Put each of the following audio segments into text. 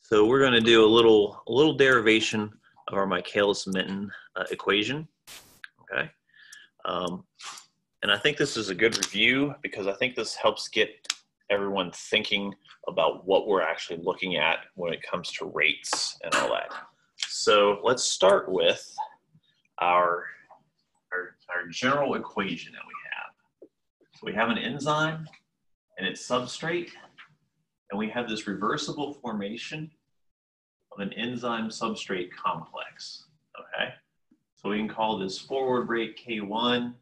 So we're going to do a little derivation of our Michaelis-Menten equation, okay? And I think this is a good review because I think this helps get everyone thinking about what we're actually looking at when it comes to rates and all that. So let's start with our general equation that we have. So we have an enzyme and its substrate, and we have this reversible formation of an enzyme substrate complex, okay? So we can call this forward rate K1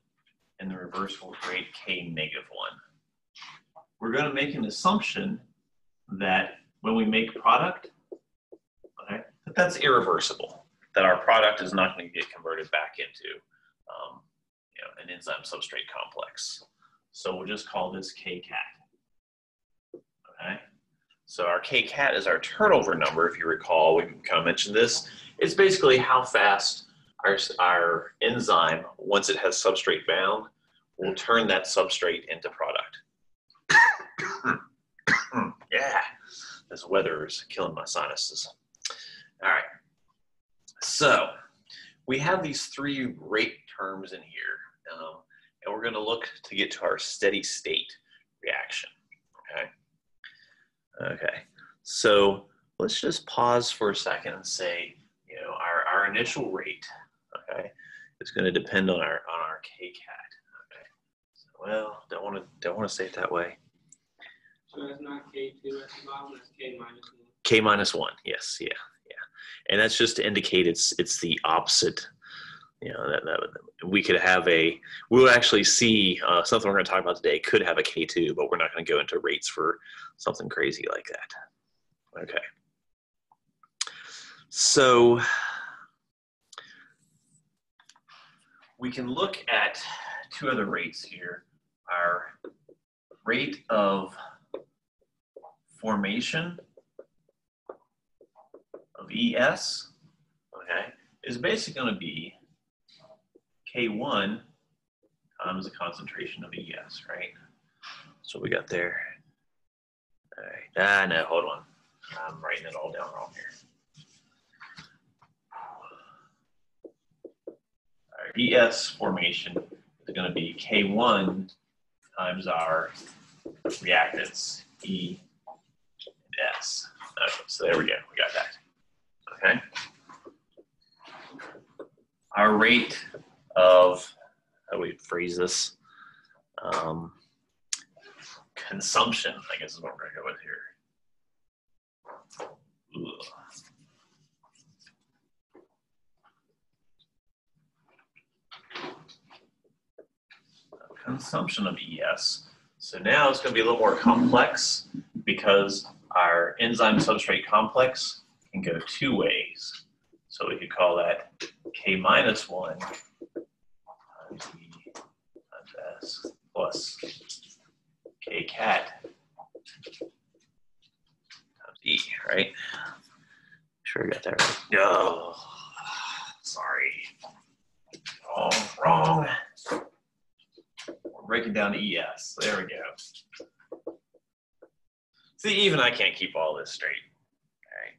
and the reversible rate K-1. We're going to make an assumption that when we make product, okay, that's irreversible, that our product is not going to get converted back into an enzyme substrate complex. So we'll just call this K-cat, okay? So our K-cat is our turnover number, if you recall. We kind of mentioned this. It's basically how fast our enzyme, once it has substrate bound, will turn that substrate into product. Yeah, this weather is killing my sinuses. All right, so we have these three rate terms in here, and we're going to look to get to our steady state reaction, okay? Okay, so let's just pause for a second and say, our initial rate, okay, is going to depend on our K-cat, okay? So, well, don't want to say it that way. So that's not K2 at the bottom, that's K minus 1. K minus 1, yes, yeah. And that's just to indicate it's the opposite. That we could have we'll actually see something we're going to talk about today could have a K2, but we're not going to go into rates for something crazy like that. Okay. So we can look at two other rates here. Our rate of formation of ES, okay, is basically going to be K1 times the concentration of ES, right? So we got there. All right. No, hold on. I'm writing it all down wrong here. Our ES formation is going to be K1 times our reactants, E and S. Okay, so there we go. We got that. Okay. Our rate of, how do we phrase this? Consumption, I guess is what we're going to go with here. Ugh. Consumption of ES. So now it's going to be a little more complex because our enzyme substrate complex can go two ways. So we could call that K minus 1 times E times S plus K cat times E, right? Sure I got that right. Oh, sorry. Wrong. We're breaking down to ES. There we go. See, even I can't keep all this straight. All right.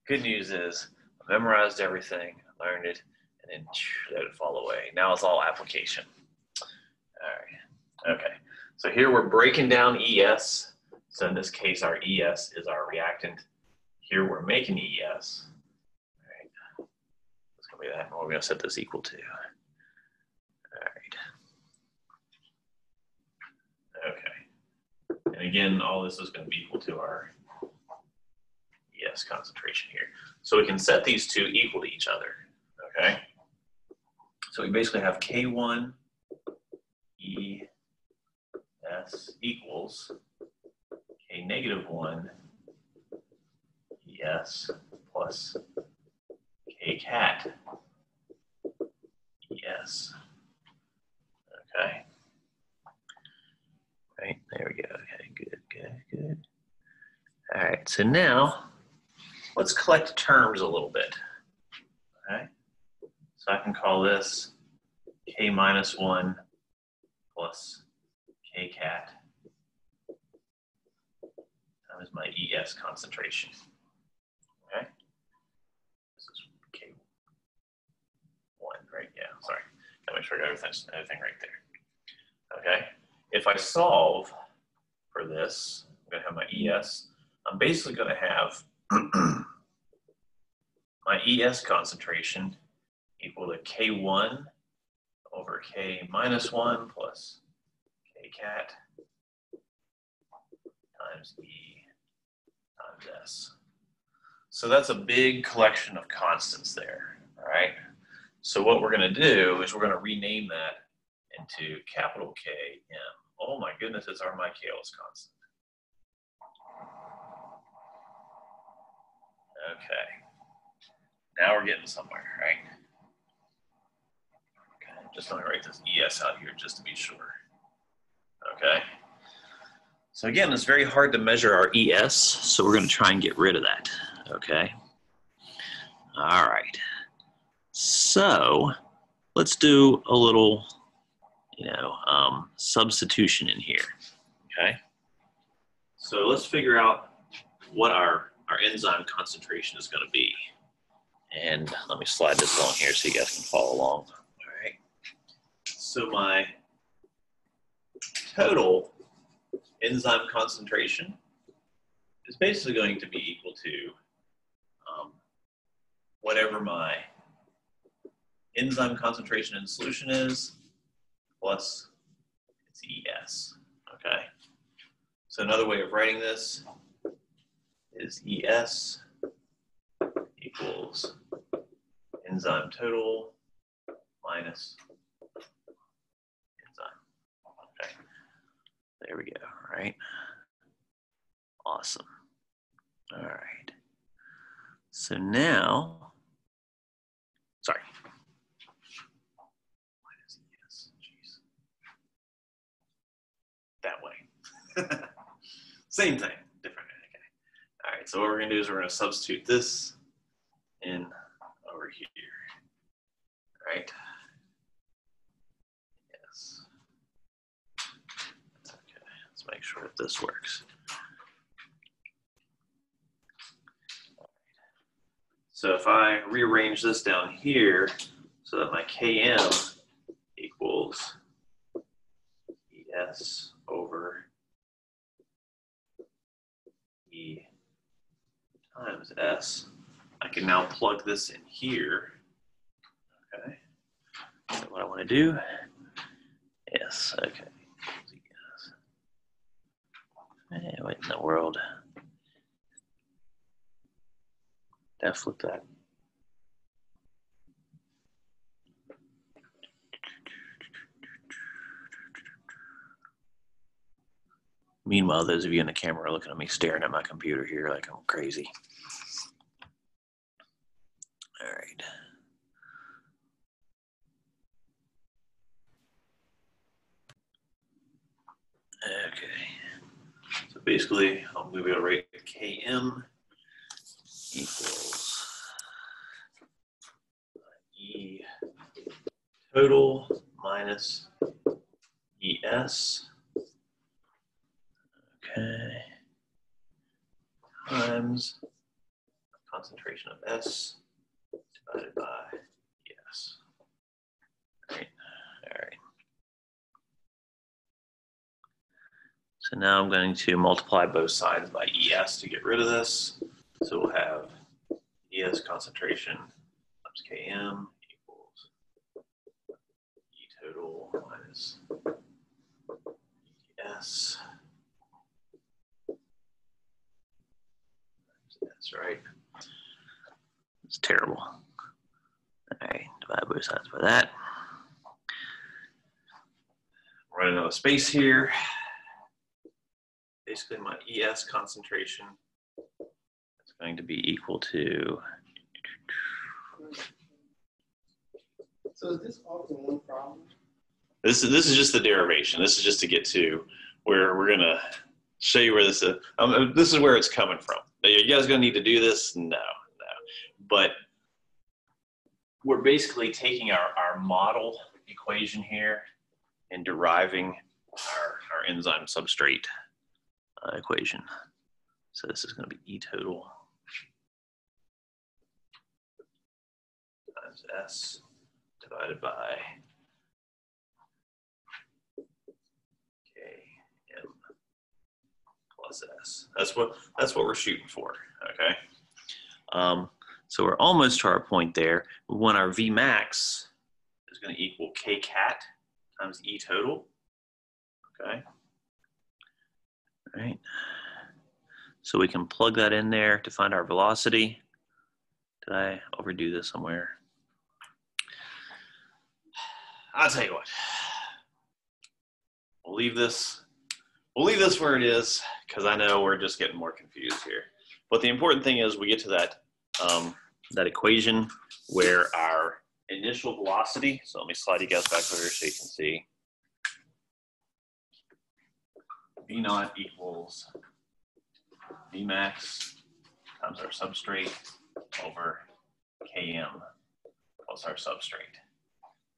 Good news is I memorized everything, learned it, and then let it fall away. Now it's all application. All right. Okay. So here we're breaking down ES. So in this case, our ES is our reactant. Here we're making ES. All right. It's going to be that. We're going to set this equal to. All right. Okay. And again, all this is going to be equal to our ES concentration here. So we can set these two equal to each other, okay? So we basically have K1 ES equals K negative 1 ES plus K cat ES, okay? Right, there we go. Okay, good. All right, so now let's collect terms a little bit, okay? So I can call this K minus 1 plus K cat times my ES concentration. right? Yeah, sorry. Gotta make sure I got everything right there. Okay. If I solve for this, I'm gonna have my ES. I'm basically gonna have my ES concentration equal to K1 over K minus 1 plus K cat times E times S. So that's a big collection of constants there, all right? So what we're gonna do is we're gonna rename that into capital Km. Oh my goodness, it's our Michaelis constant. Okay, now we're getting somewhere, right? Okay, just let me write this ES out here just to be sure. Okay. So again, it's very hard to measure our ES, so we're going to try and get rid of that. Okay. All right. So let's do a little, substitution in here. Okay. So let's figure out what our enzyme concentration is going to be. And let me slide this along here so you guys can follow along. All right. So my total enzyme concentration is basically going to be equal to whatever my enzyme concentration in solution is plus its ES. Okay. So another way of writing this is ES equals enzyme total minus enzyme. Okay. There we go, all right? Awesome. All right. So now, sorry. Minus ES, jeez. That way. Same thing, different, okay. All right, so what we're gonna do is we're gonna substitute this in over here, right? Yes. Okay, let's make sure that this works. So if I rearrange this down here so that my Km equals ES over E times S, I can now plug this in here. Okay. So what I want to do, yes, okay. Hey, what in the world? Did I flip that? Meanwhile, those of you in the camera are looking at me staring at my computer here like I'm crazy. All right. Okay. So basically, I'm going to be able to write Km equals E total minus ES. Okay. Times concentration of S divided by ES. All right. All right. So now I'm going to multiply both sides by ES to get rid of this. So we'll have ES concentration times Km equals E total minus ES. That's right. It's terrible. All right, divide both sides by that. Running out of space here. Basically, my ES concentration is going to be equal to. So is this all for one problem? This is just the derivation. This is just to get to where we're gonna show you where this is. This is where it's coming from. Are you guys gonna need to do this? No. But we're basically taking our model equation here and deriving our enzyme substrate equation. So this is going to be E total times S divided by Km plus S. That's what we're shooting for, okay? So we're almost to our point there. We want our V max is going to equal K cat times E total, okay? All right. So we can plug that in there to find our velocity. Did I overdo this somewhere? I'll tell you what. We'll leave this where it is, because I know we're just getting more confused here. But the important thing is we get to that that equation where our initial velocity, so let me slide you guys back over here so you can see. V naught equals V max times our substrate over Km plus our substrate.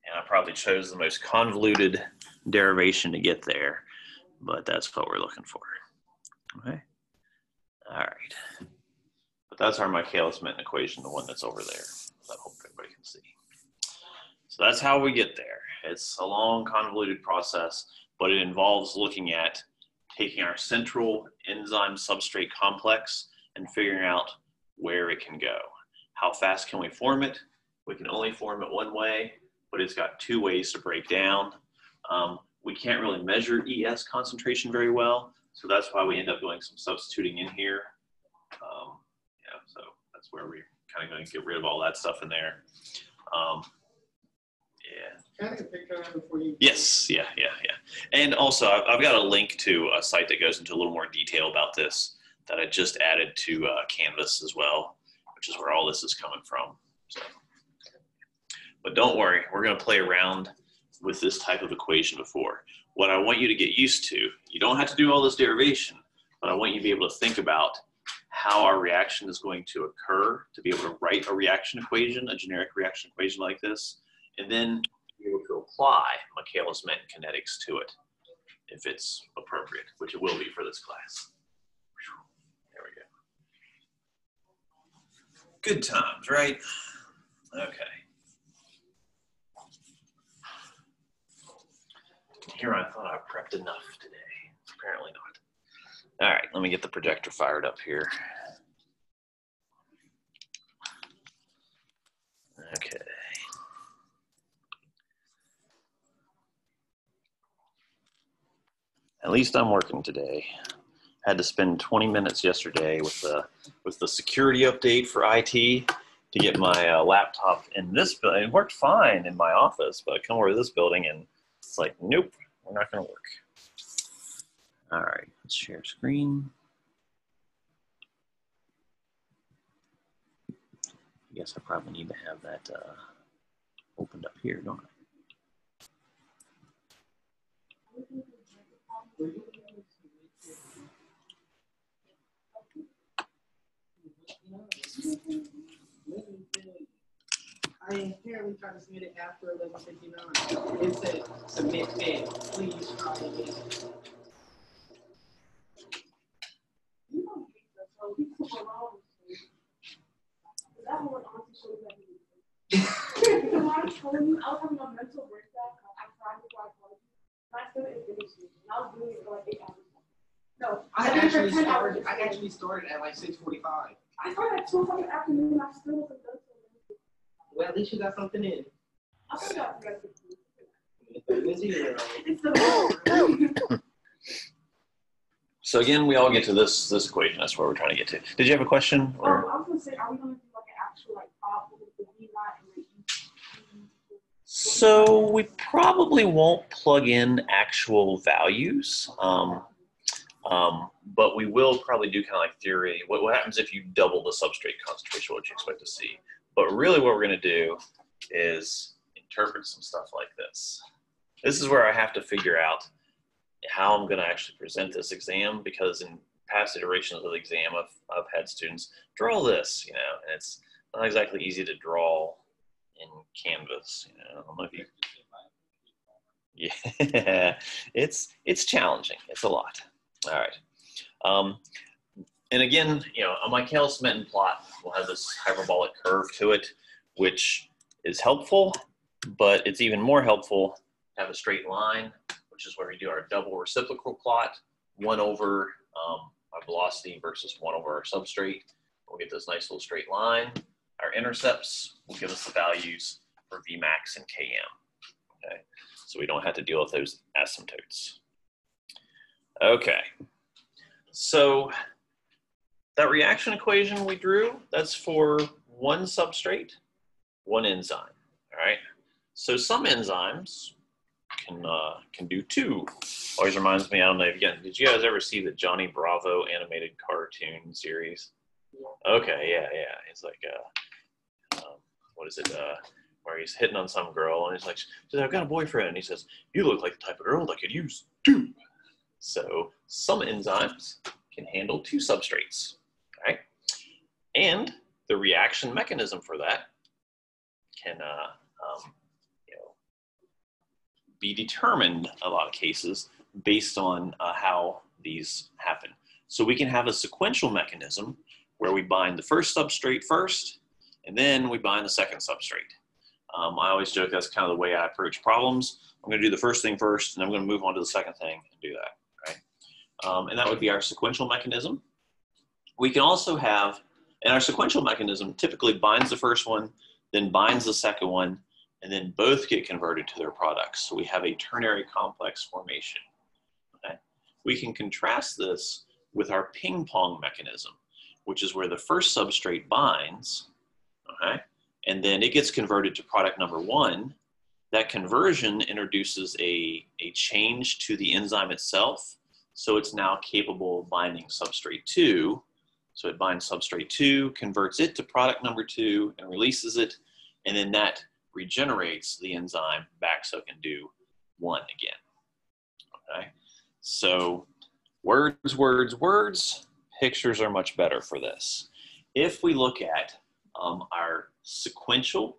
And I probably chose the most convoluted derivation to get there, but that's what we're looking for. Okay. All right. But that's our Michaelis-Menten equation, the one that's over there. I hope everybody can see. So that's how we get there. It's a long, convoluted process, but it involves looking at taking our central enzyme substrate complex and figuring out where it can go. How fast can we form it? We can only form it one way, but it's got two ways to break down. We can't really measure ES concentration very well, so that's why we end up doing some substituting in here. Yeah, so that's where we're kind of going to get rid of all that stuff in there. Yeah. Can I take a picture of it before you? Yes, yeah. And also, I've got a link to a site that goes into a little more detail about this that I just added to Canvas as well, which is where all this is coming from. So. But don't worry, we're going to play around with this type of equation before. What I want you to get used to, you don't have to do all this derivation, but I want you to be able to think about how our reaction is going to occur, to be able to write a reaction equation, a generic reaction equation like this, and then be able to apply Michaelis-Menten kinetics to it if it's appropriate, which it will be for this class. There we go. Good times, right? Okay. Here I thought I prepped enough today. Apparently not. All right, let me get the projector fired up here. Okay. At least I'm working today. Had to spend 20 minutes yesterday with the security update for IT to get my laptop in this building. It worked fine in my office, but I come over to this building and it's like, nope, we're not going to work. All right, let's share screen. I guess I probably need to have that opened up here, don't I? I inherently tried to submit it after 11:59. It said submit failed. Please try again. When I told you, I was having a mental breakdown. I tried before I called you. And I still didn't finish it. And I was doing it for like 8 hours. No, I actually started at like 6:45. I started at 2 o'clock in the afternoon. I still wasn't done. Well, at least you got something in. I forgot to It's the So again, we all get to this equation. That's where we're trying to get to. Did you have a question? Or? I was going to say, are we going to do like an actual like problem with the V naught and the E? So we probably won't plug in actual values, but we will probably do kind of like theory. What happens if you double the substrate concentration? What you expect to see? But really what we're going to do is interpret some stuff like this. This is where I have to figure out how I'm going to actually present this exam, because in past iterations of the exam, I've had students draw this, you know, and it's not exactly easy to draw in Canvas. You know, I don't know if you, yeah, it's challenging. It's a lot. All right. And again, you know, a Michaelis-Menten plot will have this hyperbolic curve to it, which is helpful, but it's even more helpful to have a straight line, which is where we do our double reciprocal plot, 1 over our velocity versus 1 over our substrate. We'll get this nice little straight line. Our intercepts will give us the values for Vmax and Km. Okay, so we don't have to deal with those asymptotes. Okay, so that reaction equation we drew, that's for one substrate, one enzyme. All right, so some enzymes can do 2. Always reminds me, I don't know, again, did you guys ever see the Johnny Bravo animated cartoon series? Okay, yeah. It's like, what is it? Where he's hitting on some girl, and he's like, I've got a boyfriend. And he says, you look like the type of girl that could use 2. So some enzymes can handle 2 substrates, right? And the reaction mechanism for that can be determined in a lot of cases based on how these happen. So we can have a sequential mechanism where we bind the first substrate first, and then we bind the second substrate. I always joke that's kind of the way I approach problems. I'm going to do the first thing first, and I'm going to move on to the second thing and do that, right? And that would be our sequential mechanism. We can also have, and our sequential mechanism typically binds the first one, then binds the second one, and then both get converted to their products. So we have a ternary complex formation. Okay? We can contrast this with our ping pong mechanism, which is where the first substrate binds, okay? And then it gets converted to product number 1. That conversion introduces a change to the enzyme itself. So it's now capable of binding substrate 2. So it binds substrate 2, converts it to product number 2, and releases it. And then that regenerates the enzyme back so it can do 1 again. Okay, so words, pictures are much better for this. If we look at our sequential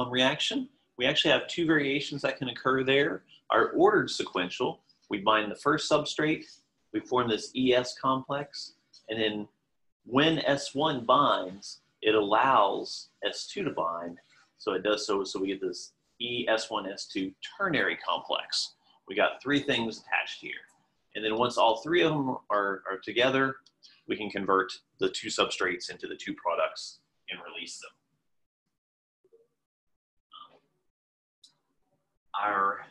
reaction, we actually have 2 variations that can occur there. Our ordered sequential, we bind the first substrate, we form this ES complex, and then when S1 binds, it allows S2 to bind. So it does so we get this ES1, S2 ternary complex. We got 3 things attached here. And then once all 3 of them are together, we can convert the 2 substrates into the 2 products and release them. Our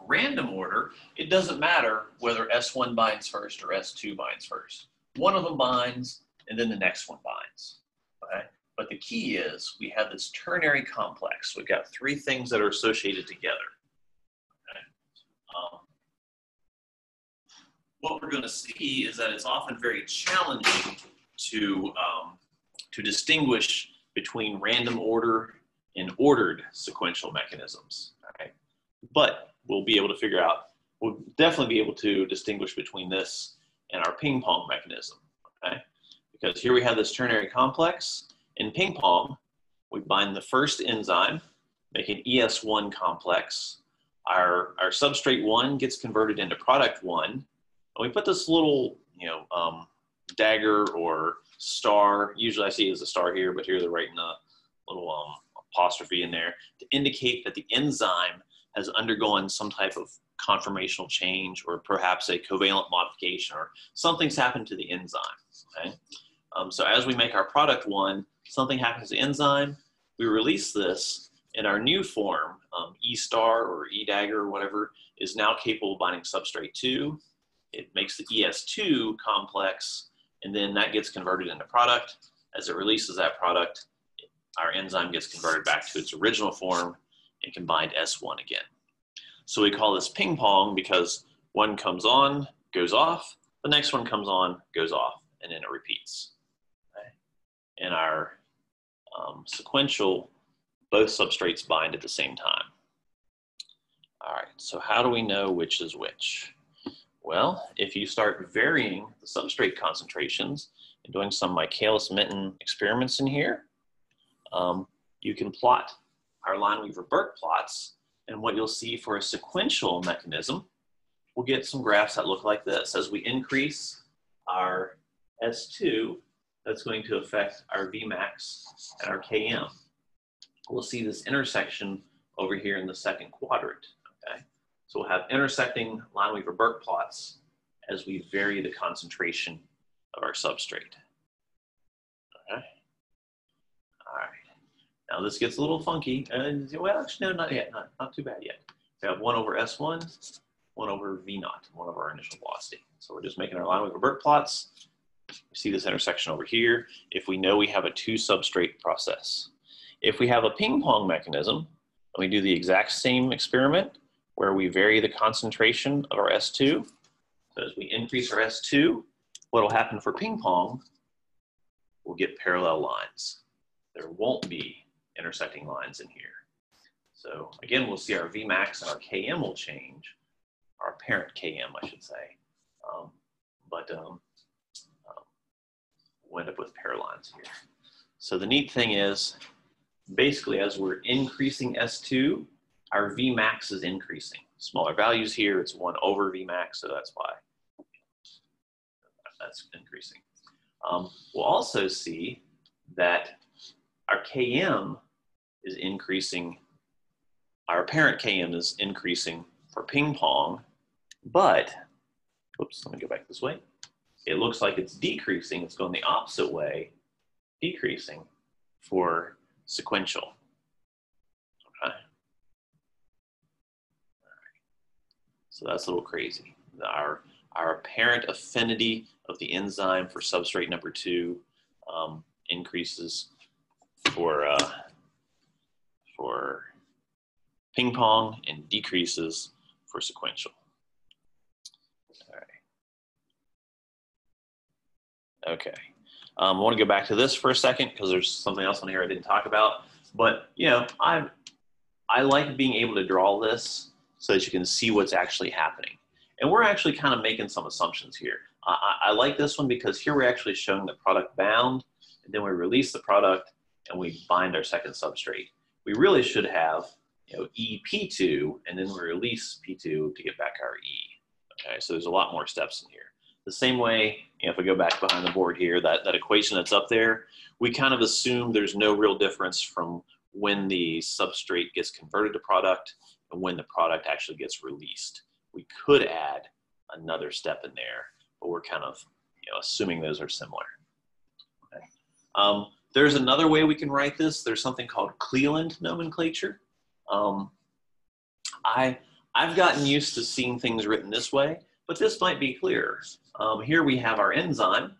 random order, it doesn't matter whether S1 binds first or S2 binds first. One of them binds, and then the next one binds. Okay? But the key is we have this ternary complex. We've got 3 things that are associated together. Okay? What we're going to see is that it's often very challenging to distinguish between random order and ordered sequential mechanisms. Okay? But we'll be able to figure out, we'll definitely be able to distinguish between this and our ping pong mechanism. Okay? Because here we have this ternary complex. In ping pong, we bind the first enzyme, make an ES1 complex. Our substrate 1 gets converted into product 1. And we put this little, dagger or star. Usually I see it as a star here, but here they're writing a little apostrophe in there to indicate that the enzyme has undergone some type of conformational change or perhaps a covalent modification or something's happened to the enzyme. Okay? So as we make our product 1, something happens to the enzyme, we release this, and our new form, E star or E dagger or whatever, is now capable of binding substrate 2. It makes the ES2 complex, and then that gets converted into product. As it releases that product, our enzyme gets converted back to its original form and can bind S1 again. So we call this ping pong because one comes on, goes off, the next one comes on, goes off, and then it repeats. Okay? In our sequential, both substrates bind at the same time. All right, so how do we know which is which? Well, if you start varying the substrate concentrations and doing some Michaelis-Menten experiments in here, you can plot our Lineweaver-Burke plots, and what you'll see for a sequential mechanism, we'll get some graphs that look like this. As we increase our S2, that's going to affect our Vmax and our Km. We'll see this intersection over here in the second quadrant, okay? So we'll have intersecting Lineweaver-Burke plots as we vary the concentration of our substrate, okay? All right, now this gets a little funky, and well, actually, no, not yet, not too bad yet. We have 1 over S1, 1 over V0, one of our initial velocity. So we're just making our Lineweaver-Burke plots. We see this intersection over here if we know we have a 2-substrate process. If we have a ping pong mechanism, and we do the exact same experiment where we vary the concentration of our S2, so as we increase our S2, what will happen for ping pong, we'll get parallel lines. There won't be intersecting lines in here. So again, we'll see our Vmax and our Km will change, our parent Km, I should say. We'll end up with parallel lines here. So the neat thing is, basically as we're increasing S2, our Vmax is increasing. Smaller values here, it's 1 over Vmax, so that's why that's increasing. We'll also see that our Km is increasing, our apparent Km is increasing for ping pong, but, oops, let me go back this way. It looks like it's decreasing, it's going the opposite way, decreasing for sequential, okay? All right. So that's a little crazy. Our apparent affinity of the enzyme for substrate number 2 increases for ping pong and decreases for sequential. All right. Okay. I want to go back to this for a second because there's something else on here I didn't talk about. But you know, I like being able to draw this so that you can see what's actually happening. And we're actually kind of making some assumptions here. I like this one because here we're actually showing the product bound, and then we release the product and we bind our second substrate. We really should have, you know, EP2, and then we release P2 to get back our E. Okay, so there's a lot more steps in here. The same way, you know, if we go back behind the board here, that equation that's up there, we kind of assume there's no real difference from when the substrate gets converted to product and when the product actually gets released. We could add another step in there, but we're kind of, you know, assuming those are similar. Okay. There's another way we can write this. There's something called Cleland nomenclature. I've gotten used to seeing things written this way, but this might be clearer. Here we have our enzyme.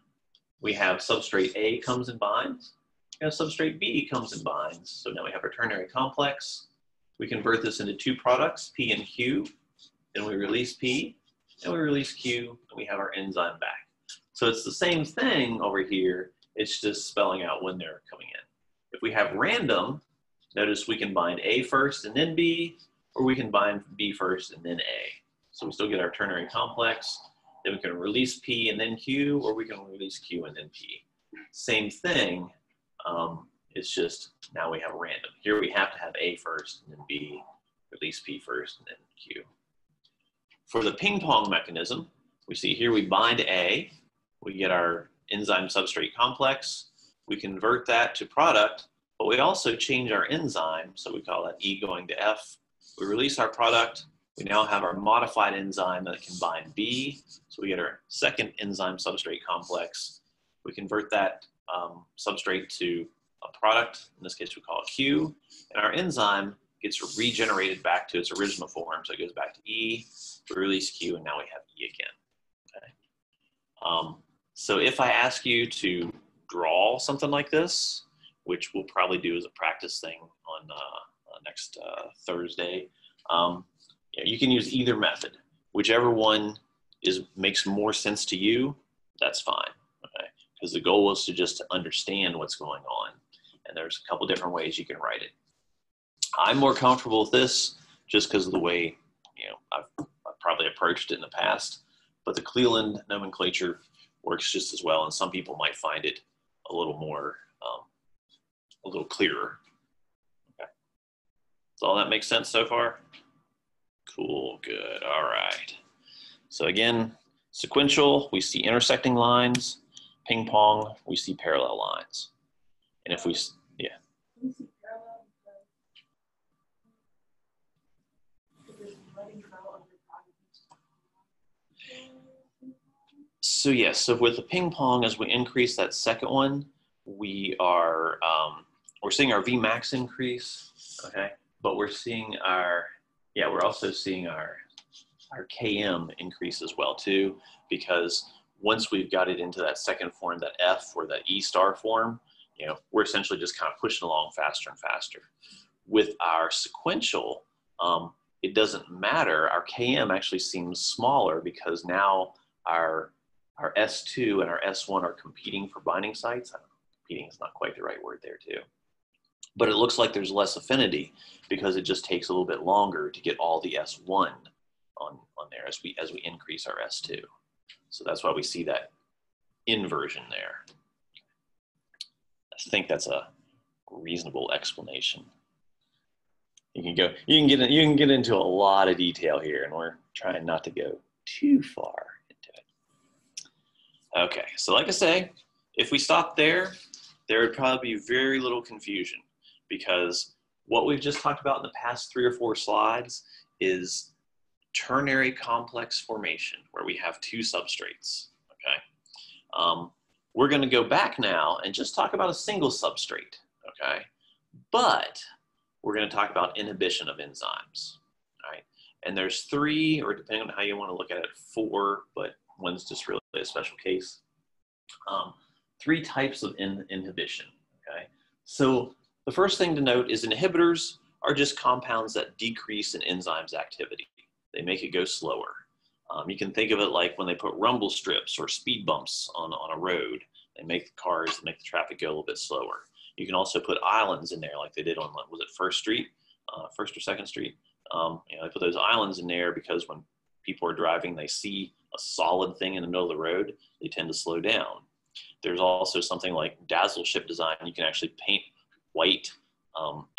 We have substrate A comes and binds. We have substrate B comes and binds. So now we have our ternary complex. We convert this into 2 products, P and Q. Then we release P, and we release Q, and we have our enzyme back. So it's the same thing over here. It's just spelling out when they're coming in. If we have random, notice we can bind A first and then B, or we can bind B first and then A. So we still get our ternary complex. Then we can release P and then Q, or we can release Q and then P. Same thing, it's just now we have random. Here we have to have A first and then B, release P first and then Q. For the ping pong mechanism, we see here we bind A, we get our enzyme substrate complex, we convert that to product, but we also change our enzyme, so we call that E going to F. We release our product, we now have our modified enzyme that can bind B, so we get our second enzyme substrate complex. We convert that substrate to a product, in this case we call it Q, and our enzyme gets regenerated back to its original form, so it goes back to E, we release Q, and now we have E again, okay? So if I ask you to draw something like this, which we'll probably do as a practice thing on next Thursday, you can use either method. Whichever one makes more sense to you, that's fine, okay? Because the goal is to just understand what's going on, and there's a couple different ways you can write it. I'm more comfortable with this just because of the way, you know, I've probably approached it in the past, but the Cleland nomenclature works just as well, and some people might find it a little more, a little clearer. Okay. Does all that make sense so far? Cool, good, all right. So again, sequential, we see intersecting lines. Ping pong, we see parallel lines. And if we, yeah. So yes, so with the ping pong, as we increase that second one, we are we're seeing our Vmax increase, okay, but we're seeing we're also seeing our Km increase as well too, because once we've got it into that second form, that F or that E star form, we're essentially just kind of pushing along faster and faster. With our sequential, it doesn't matter. Our Km actually seems smaller because now our S2 and our S1 are competing for binding sites. Competing is not quite the right word there too. But it looks like there's less affinity because it just takes a little bit longer to get all the S1 on there as we increase our S2. So that's why we see that inversion there. I think that's a reasonable explanation. You can get into a lot of detail here, and we're trying not to go too far into it. Okay, so like I say, if we stop there would probably be very little confusion, because what we've just talked about in the past 3 or 4 slides is ternary complex formation, where we have 2 substrates, okay? We're gonna go back now and just talk about a single substrate, okay? But we're gonna talk about inhibition of enzymes, all right? And there's 3, or depending on how you wanna look at it, 4, but one's just really a special case. 3 types of inhibition, okay? So the first thing to note is inhibitors are just compounds that decrease an enzyme's activity. They make it go slower. You can think of it like when they put rumble strips or speed bumps on a road. They make the cars, make the traffic go a little bit slower. You can also put islands in there like they did on, was it First Street, First or Second Street? They put those islands in there because when people are driving, they see a solid thing in the middle of the road, they tend to slow down. There's also something like dazzle ship design. You can actually paint white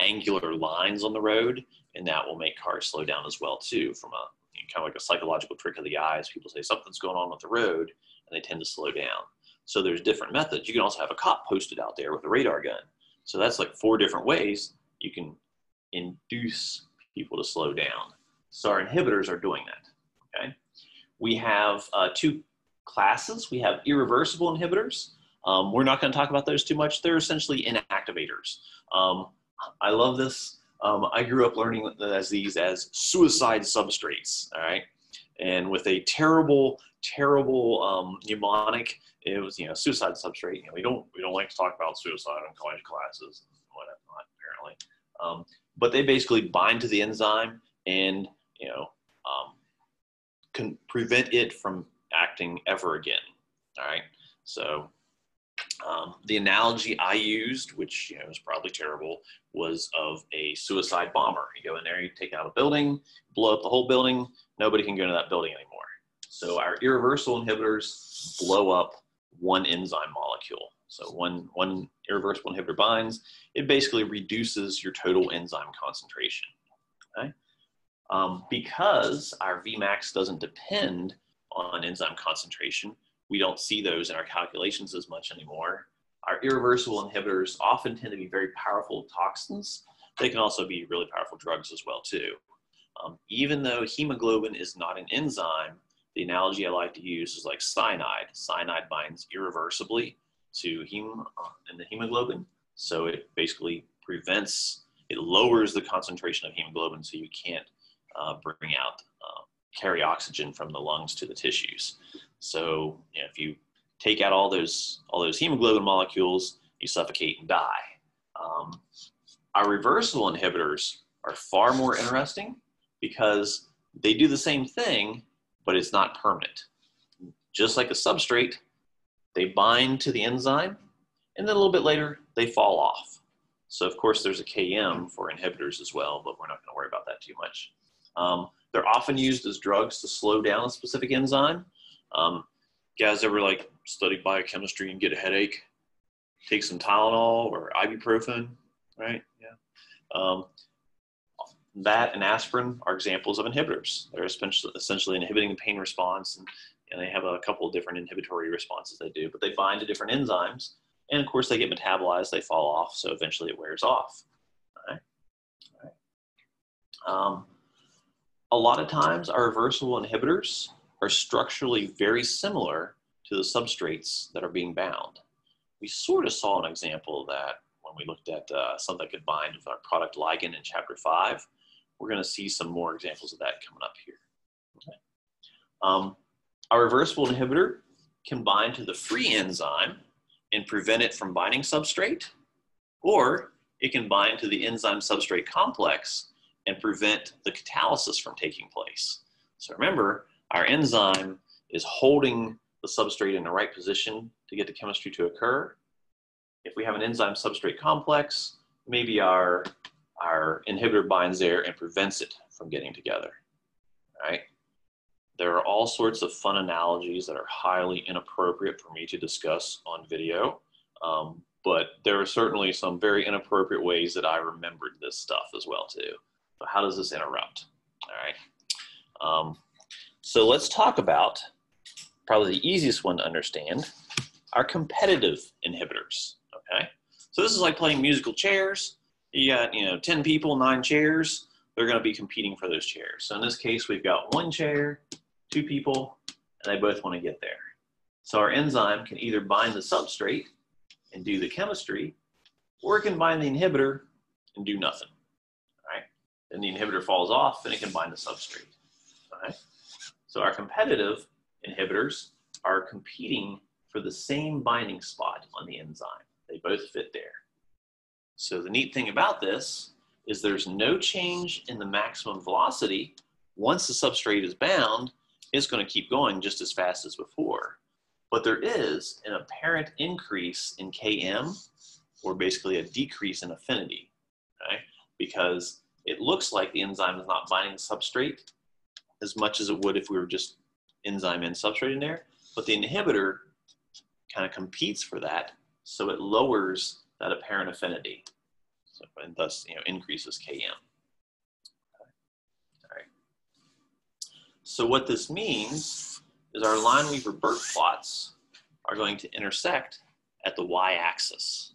angular lines on the road, and that will make cars slow down as well too, from a kind of like a psychological trick of the eyes. People say something's going on with the road, and they tend to slow down. So there's different methods. You can also have a cop posted out there with a radar gun. So that's like 4 different ways you can induce people to slow down. So our inhibitors are doing that, okay? We have 2 classes. We have irreversible inhibitors. We're not going to talk about those too much. They're essentially inactivators. I love this. I grew up learning these as suicide substrates, all right? And with a terrible mnemonic, it was, suicide substrate. We don't like to talk about suicide in college classes, whatnot, apparently. But they basically bind to the enzyme and, can prevent it from acting ever again, all right? So the analogy I used, which was probably terrible, was of a suicide bomber. You go in there, you take out a building, blow up the whole building, nobody can go into that building anymore. So our irreversible inhibitors blow up one enzyme molecule. So one irreversible inhibitor binds, it basically reduces your total enzyme concentration, okay? Because our Vmax doesn't depend on enzyme concentration, we don't see those in our calculations as much anymore. Our irreversible inhibitors often tend to be very powerful toxins. They can also be really powerful drugs as well too. Even though hemoglobin is not an enzyme, the analogy I like to use is like cyanide. Cyanide binds irreversibly to in the hemoglobin. So it basically it lowers the concentration of hemoglobin so you can't carry oxygen from the lungs to the tissues. So if you take out all those hemoglobin molecules, you suffocate and die. Our reversible inhibitors are far more interesting because they do the same thing, but it's not permanent. Just like a substrate, they bind to the enzyme, and then a little bit later, they fall off. So of course, there's a Km for inhibitors as well, but we're not going to worry about that too much. They're often used as drugs to slow down a specific enzyme. Guys ever study biochemistry and get a headache? Take some Tylenol or ibuprofen, right? Yeah. That and aspirin are examples of inhibitors. They're essentially inhibiting the pain response, and they have a couple of different inhibitory responses they do, but they bind to different enzymes, and of course they get metabolized, they fall off, so eventually it wears off. All right. A lot of times our reversible inhibitors are structurally very similar to the substrates that are being bound. We sort of saw an example of that when we looked at something that could bind with our product ligand in chapter 5. We're going to see some more examples of that coming up here. Okay. Our reversible inhibitor can bind to the free enzyme and prevent it from binding substrate, or it can bind to the enzyme substrate complex and prevent the catalysis from taking place. So remember, our enzyme is holding the substrate in the right position to get the chemistry to occur. If we have an enzyme substrate complex, maybe our inhibitor binds there and prevents it from getting together, right? There are all sorts of fun analogies that are highly inappropriate for me to discuss on video, but there are certainly some very inappropriate ways that I remembered this stuff as well too. So how does this interrupt? All right. So let's talk about probably the easiest one to understand, our competitive inhibitors. Okay. So this is like playing musical chairs. You got 10 people, 9 chairs. They're going to be competing for those chairs. So in this case, we've got 1 chair, 2 people, and they both want to get there. So our enzyme can either bind the substrate and do the chemistry, or it can bind the inhibitor and do nothing. All right. Then the inhibitor falls off and it can bind the substrate. All right. So our competitive inhibitors are competing for the same binding spot on the enzyme. They both fit there. So the neat thing about this is there's no change in the maximum velocity. Once the substrate is bound, it's going to keep going just as fast as before. But there is an apparent increase in Km, or basically a decrease in affinity, okay? Because it looks like the enzyme is not binding the substrate as much as it would if we were just enzyme and substrate in there, but the inhibitor kind of competes for that, so it lowers that apparent affinity, so, and thus increases Km. Okay. All right. So what this means is our Lineweaver-Burke plots are going to intersect at the y-axis.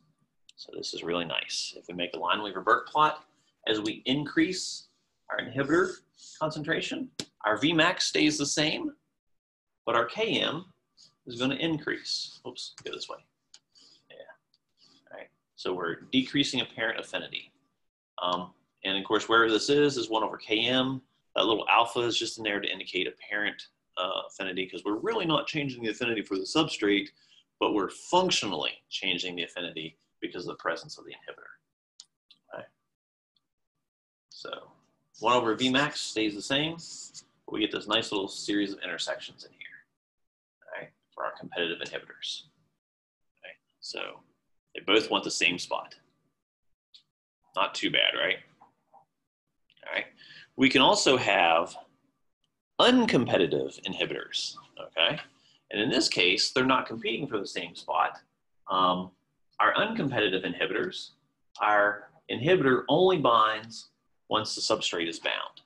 So this is really nice. If we make a Lineweaver-Burke plot, as we increase our inhibitor concentration, our Vmax stays the same, but our Km is going to increase. Oops, go this way. Yeah. All right. So we're decreasing apparent affinity. And of course, where this is 1 over Km. That little alpha is just in there to indicate apparent affinity, because we're really not changing the affinity for the substrate, but we're functionally changing the affinity because of the presence of the inhibitor. Okay. So 1 over Vmax stays the same. We get this nice little series of intersections in here, all right, for our competitive inhibitors. Okay. So they both want the same spot. Not too bad, right? All right. We can also have uncompetitive inhibitors, okay? And in this case, they're not competing for the same spot. Our uncompetitive inhibitors, our inhibitor only binds once the substrate is bound,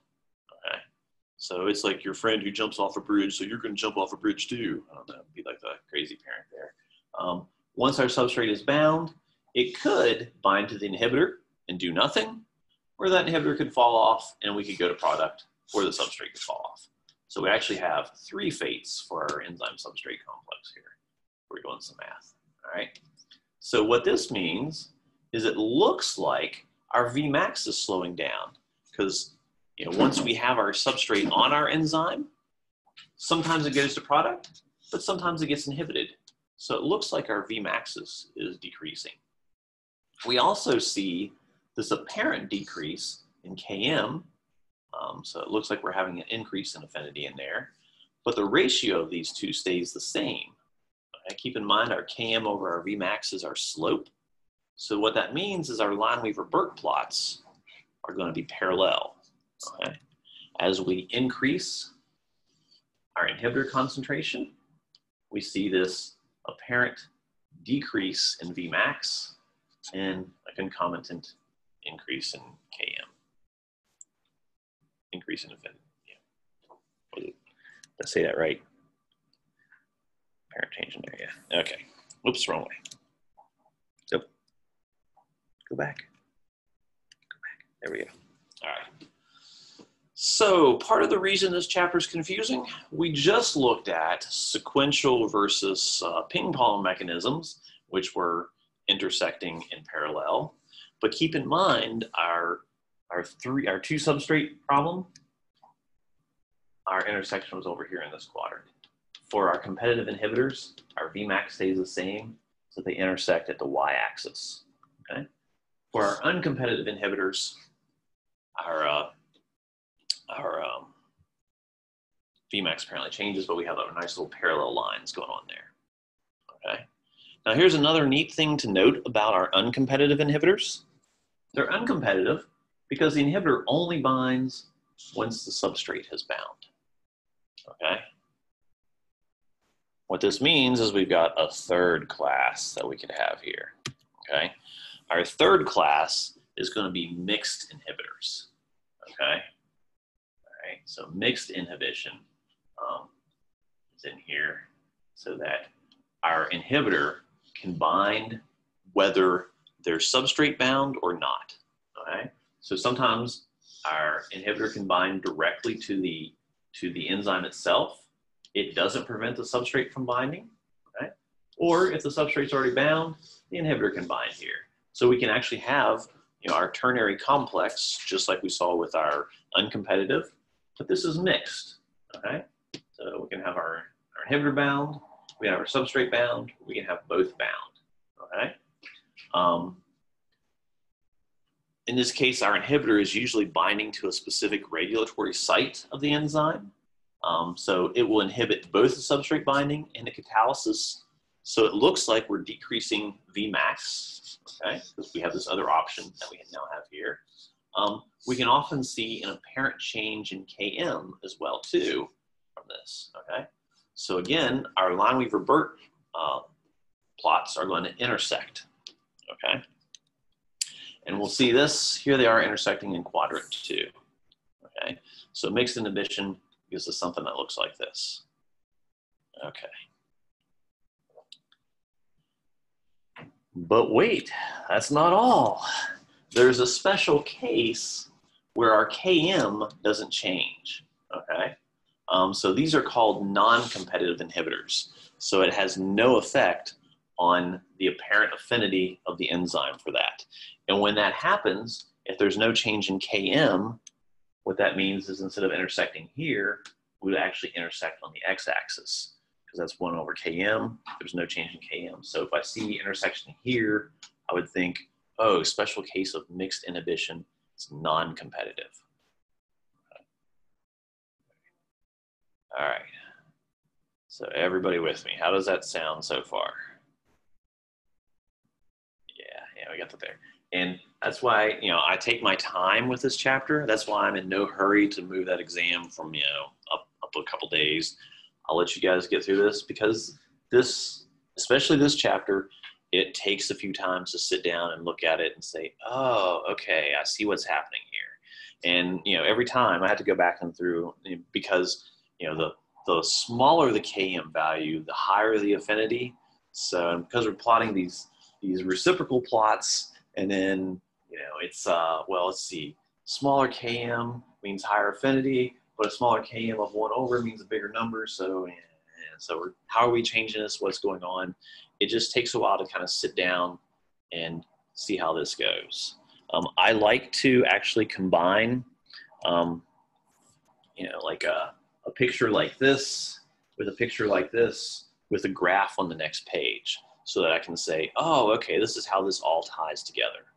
okay? So it's like your friend who jumps off a bridge, so you're going to jump off a bridge too. I don't know, be like the crazy parent there. Once our substrate is bound, it could bind to the inhibitor and do nothing, or that inhibitor could fall off and we could go to product, or the substrate could fall off. So we actually have 3 fates for our enzyme substrate complex here. We're doing some math, all right? So what this means is it looks like our Vmax is slowing down, because once we have our substrate on our enzyme, sometimes it goes to product, but sometimes it gets inhibited. So it looks like our Vmax is decreasing. We also see this apparent decrease in Km. So it looks like we're having an increase in affinity in there, but the ratio of these two stays the same. Okay? Keep in mind our Km over our Vmax is our slope. So what that means is our Lineweaver-Burke plots are going to be parallel. Okay? As we increase our inhibitor concentration, we see this apparent decrease in Vmax and a concomitant increase in Km. Increase in affinity. Yeah. Did I say that right? Apparent change in there, yeah. Okay. Oops, wrong way. Go. Go back. Go back. There we go. All right. So part of the reason this chapter is confusing, we just looked at sequential versus ping pong mechanisms, which were intersecting in parallel. But keep in mind our two substrate problem, our intersection was over here in this quadrant. For our competitive inhibitors, our Vmax stays the same, so they intersect at the y-axis. Okay. For our uncompetitive inhibitors, our Vmax apparently changes, but we have a nice little parallel lines going on there. Okay. Now here's another neat thing to note about our uncompetitive inhibitors. They're uncompetitive because the inhibitor only binds once the substrate has bound. Okay. What this means is we've got a third class that we could have here. Okay. Our third class is going to be mixed inhibitors. Okay. All right. So mixed inhibition is in here so that our inhibitor can bind whether they're substrate bound or not. Okay. So sometimes our inhibitor can bind directly to the enzyme itself. It doesn't prevent the substrate from binding. Okay. Or if the substrate's already bound, the inhibitor can bind here. So we can actually have our ternary complex, just like we saw with our uncompetitive, but this is mixed. Okay. So we can have our inhibitor bound, we can have our substrate bound, we can have both bound. Okay. In this case, our inhibitor is usually binding to a specific regulatory site of the enzyme. So it will inhibit both the substrate binding and the catalysis. So it looks like we're decreasing Vmax, okay, because we have this other option that we now have here. We can often see an apparent change in Km as well too from this, okay? So again, our Lineweaver-Burt plots are going to intersect, okay? And we'll see this, here they are intersecting in quadrant 2, okay? So mixed inhibition gives us something that looks like this, okay. But wait, that's not all. There's a special case where our Km doesn't change, okay? So these are called non-competitive inhibitors. So it has no effect on the apparent affinity of the enzyme for that. And when that happens, if there's no change in Km, what that means is instead of intersecting here, we would actually intersect on the x-axis, because that's 1 over Km. There's no change in Km. So if I see intersection here, I would think, oh, special case of mixed inhibition, it's non-competitive. Okay. All right. So everybody with me, how does that sound so far? Yeah, we got that there. And that's why, I take my time with this chapter. That's why I'm in no hurry to move that exam from, up a couple days. I'll let you guys get through this because this, especially this chapter, it takes a few times to sit down and look at it and say, oh, okay, I see what's happening here. And, every time I had to go back and through because, the smaller the Km value, the higher the affinity. So because we're plotting these reciprocal plots, and then, it's, well, let's see, smaller Km means higher affinity, but a smaller Km of 1 over means a bigger number. So, how are we changing this? What's going on? It just takes a while to kind of sit down and see how this goes. I like to actually combine, like a picture like this with a picture like this with a graph on the next page so that I can say, oh, okay, this is how this all ties together.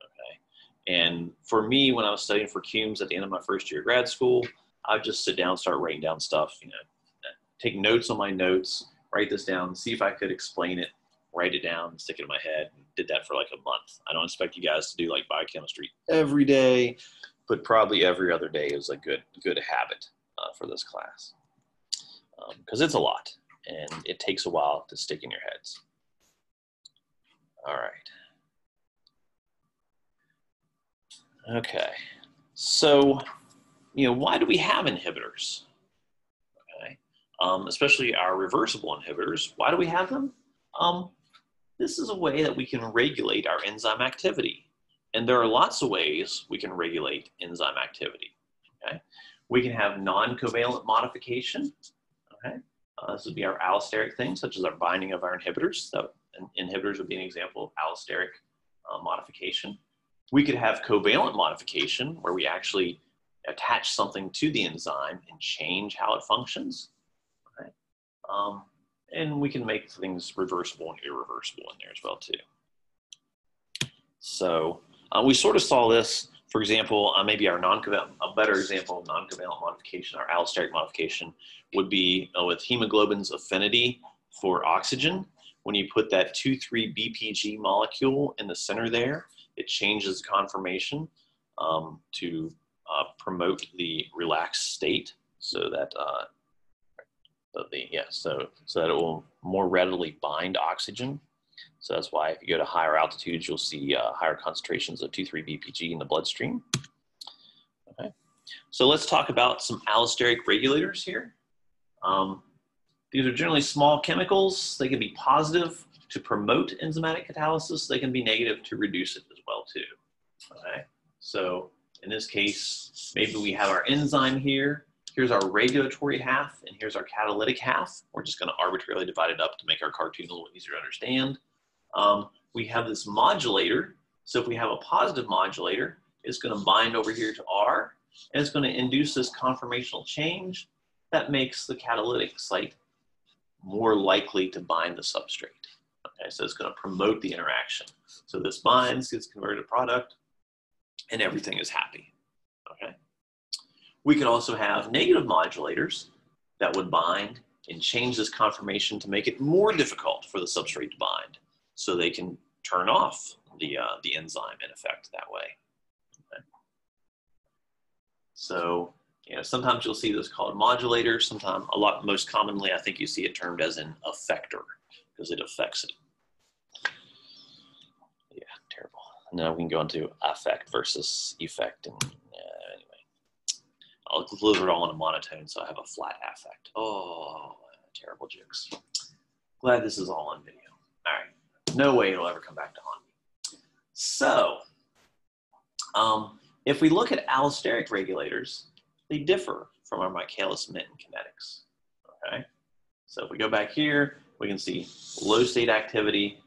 Okay. And for me, when I was studying for CUMES at the end of my first year of grad school, I'd just sit down, start writing down stuff, take notes on my notes, write this down, see if I could explain it, write it down, stick it in my head, and did that for like a month. I don't expect you guys to do like biochemistry every day, but probably every other day is a good habit for this class. Because it's a lot, and it takes a while to stick in your heads. All right. Okay, so, why do we have inhibitors? Okay, especially our reversible inhibitors. Why do we have them? This is a way that we can regulate our enzyme activity. And there are lots of ways we can regulate enzyme activity. Okay. We can have non-covalent modification. Okay. This would be our allosteric thing, such as our binding of our inhibitors. So inhibitors would be an example of allosteric modification. We could have covalent modification, where we actually attach something to the enzyme and change how it functions. Okay. And we can make things reversible and irreversible in there as well too. So we sort of saw this, for example, maybe our non-covalent, a better example of non-covalent modification, our allosteric modification, would be with hemoglobin's affinity for oxygen. When you put that 2,3-BPG molecule in the center there, it changes conformation to promote the relaxed state, so that so that it will more readily bind oxygen. So that's why if you go to higher altitudes, you'll see higher concentrations of 2,3-BPG in the bloodstream. Okay, so let's talk about some allosteric regulators here. These are generally small chemicals. They can be positive to promote enzymatic catalysis. They can be negative to reduce it as well too. Okay, so in this case, maybe we have our enzyme here. Here's our regulatory half, and here's our catalytic half. We're just going to arbitrarily divide it up to make our cartoon a little easier to understand. We have this modulator. So if we have a positive modulator, it's going to bind over here to R, and it's going to induce this conformational change that makes the catalytic site more likely to bind the substrate. Okay, so it's going to promote the interaction. So this binds, gets converted to product, and everything is happy. Okay. We could also have negative modulators that would bind and change this conformation to make it more difficult for the substrate to bind, so they can turn off the enzyme in effect that way. Okay. So, you know, sometimes you'll see this called modulators. Sometimes, most commonly, I think you see it termed as an effector because it affects it. Yeah, terrible. Now we can go into affect versus effect, and anyway, I'll deliver it all in a monotone, so I have a flat affect. Oh, terrible jokes. Glad this is all on video. All right, no way it'll ever come back to haunt me. So, if we look at allosteric regulators, they differ from our Michaelis-Menten kinetics. Okay, so if we go back here, we can see low state activity,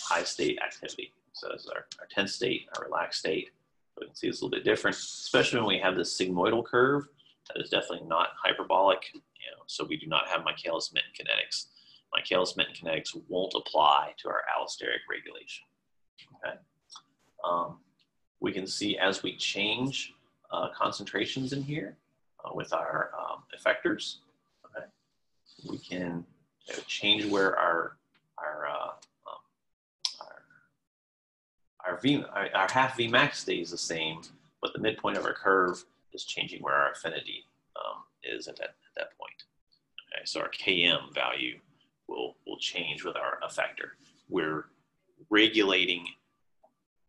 high state activity. So this is our tense state, our relaxed state. We can see it's a little bit different, especially when we have this sigmoidal curve. That is definitely not hyperbolic, so we do not have Michaelis-Menten kinetics. Michaelis-Menten kinetics won't apply to our allosteric regulation. Okay. We can see as we change concentrations in here with our effectors, okay, we can change where our half Vmax stays the same, but the midpoint of our curve is changing where our affinity is at that point. Okay, so our Km value will change with our effector. We're regulating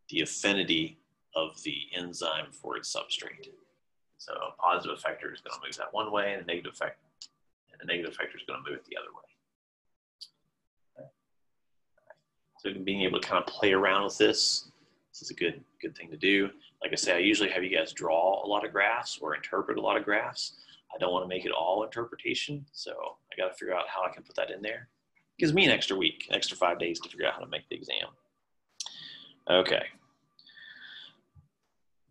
the affinity of the enzyme for its substrate. So a positive effector is going to move that one way, and a negative effector is going to move it the other way. Okay. So being able to kind of play around with this is a good thing to do. Like I say, I usually have you guys draw a lot of graphs or interpret a lot of graphs. I don't want to make it all interpretation, so I got to figure out how I can put that in there. It gives me an extra week, an extra 5 days to figure out how to make the exam. Okay.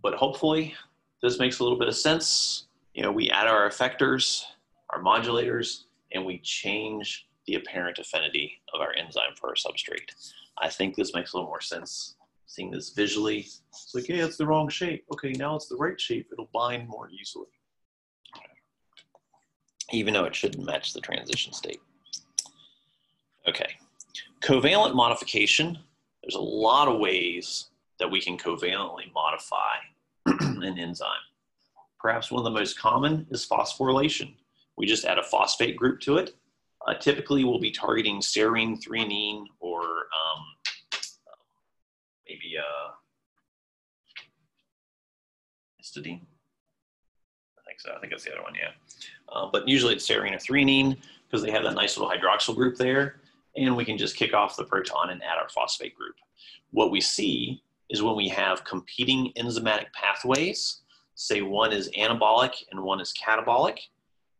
But hopefully this makes a little bit of sense. We add our effectors, our modulators, and we change the apparent affinity of our enzyme for our substrate. I think this makes a little more sense seeing this visually. It's like, hey, it's the wrong shape. Okay, now it's the right shape. It'll bind more easily, even though it shouldn't match the transition state. Okay, covalent modification. There's a lot of ways that we can covalently modify an enzyme. Perhaps one of the most common is phosphorylation. We just add a phosphate group to it. Typically, we'll be targeting serine, threonine, or maybe histidine. I think so. I think that's the other one, yeah. But usually it's serine or threonine because they have that nice little hydroxyl group there, and we can just kick off the proton and add our phosphate group. What we see is when we have competing enzymatic pathways, say one is anabolic and one is catabolic,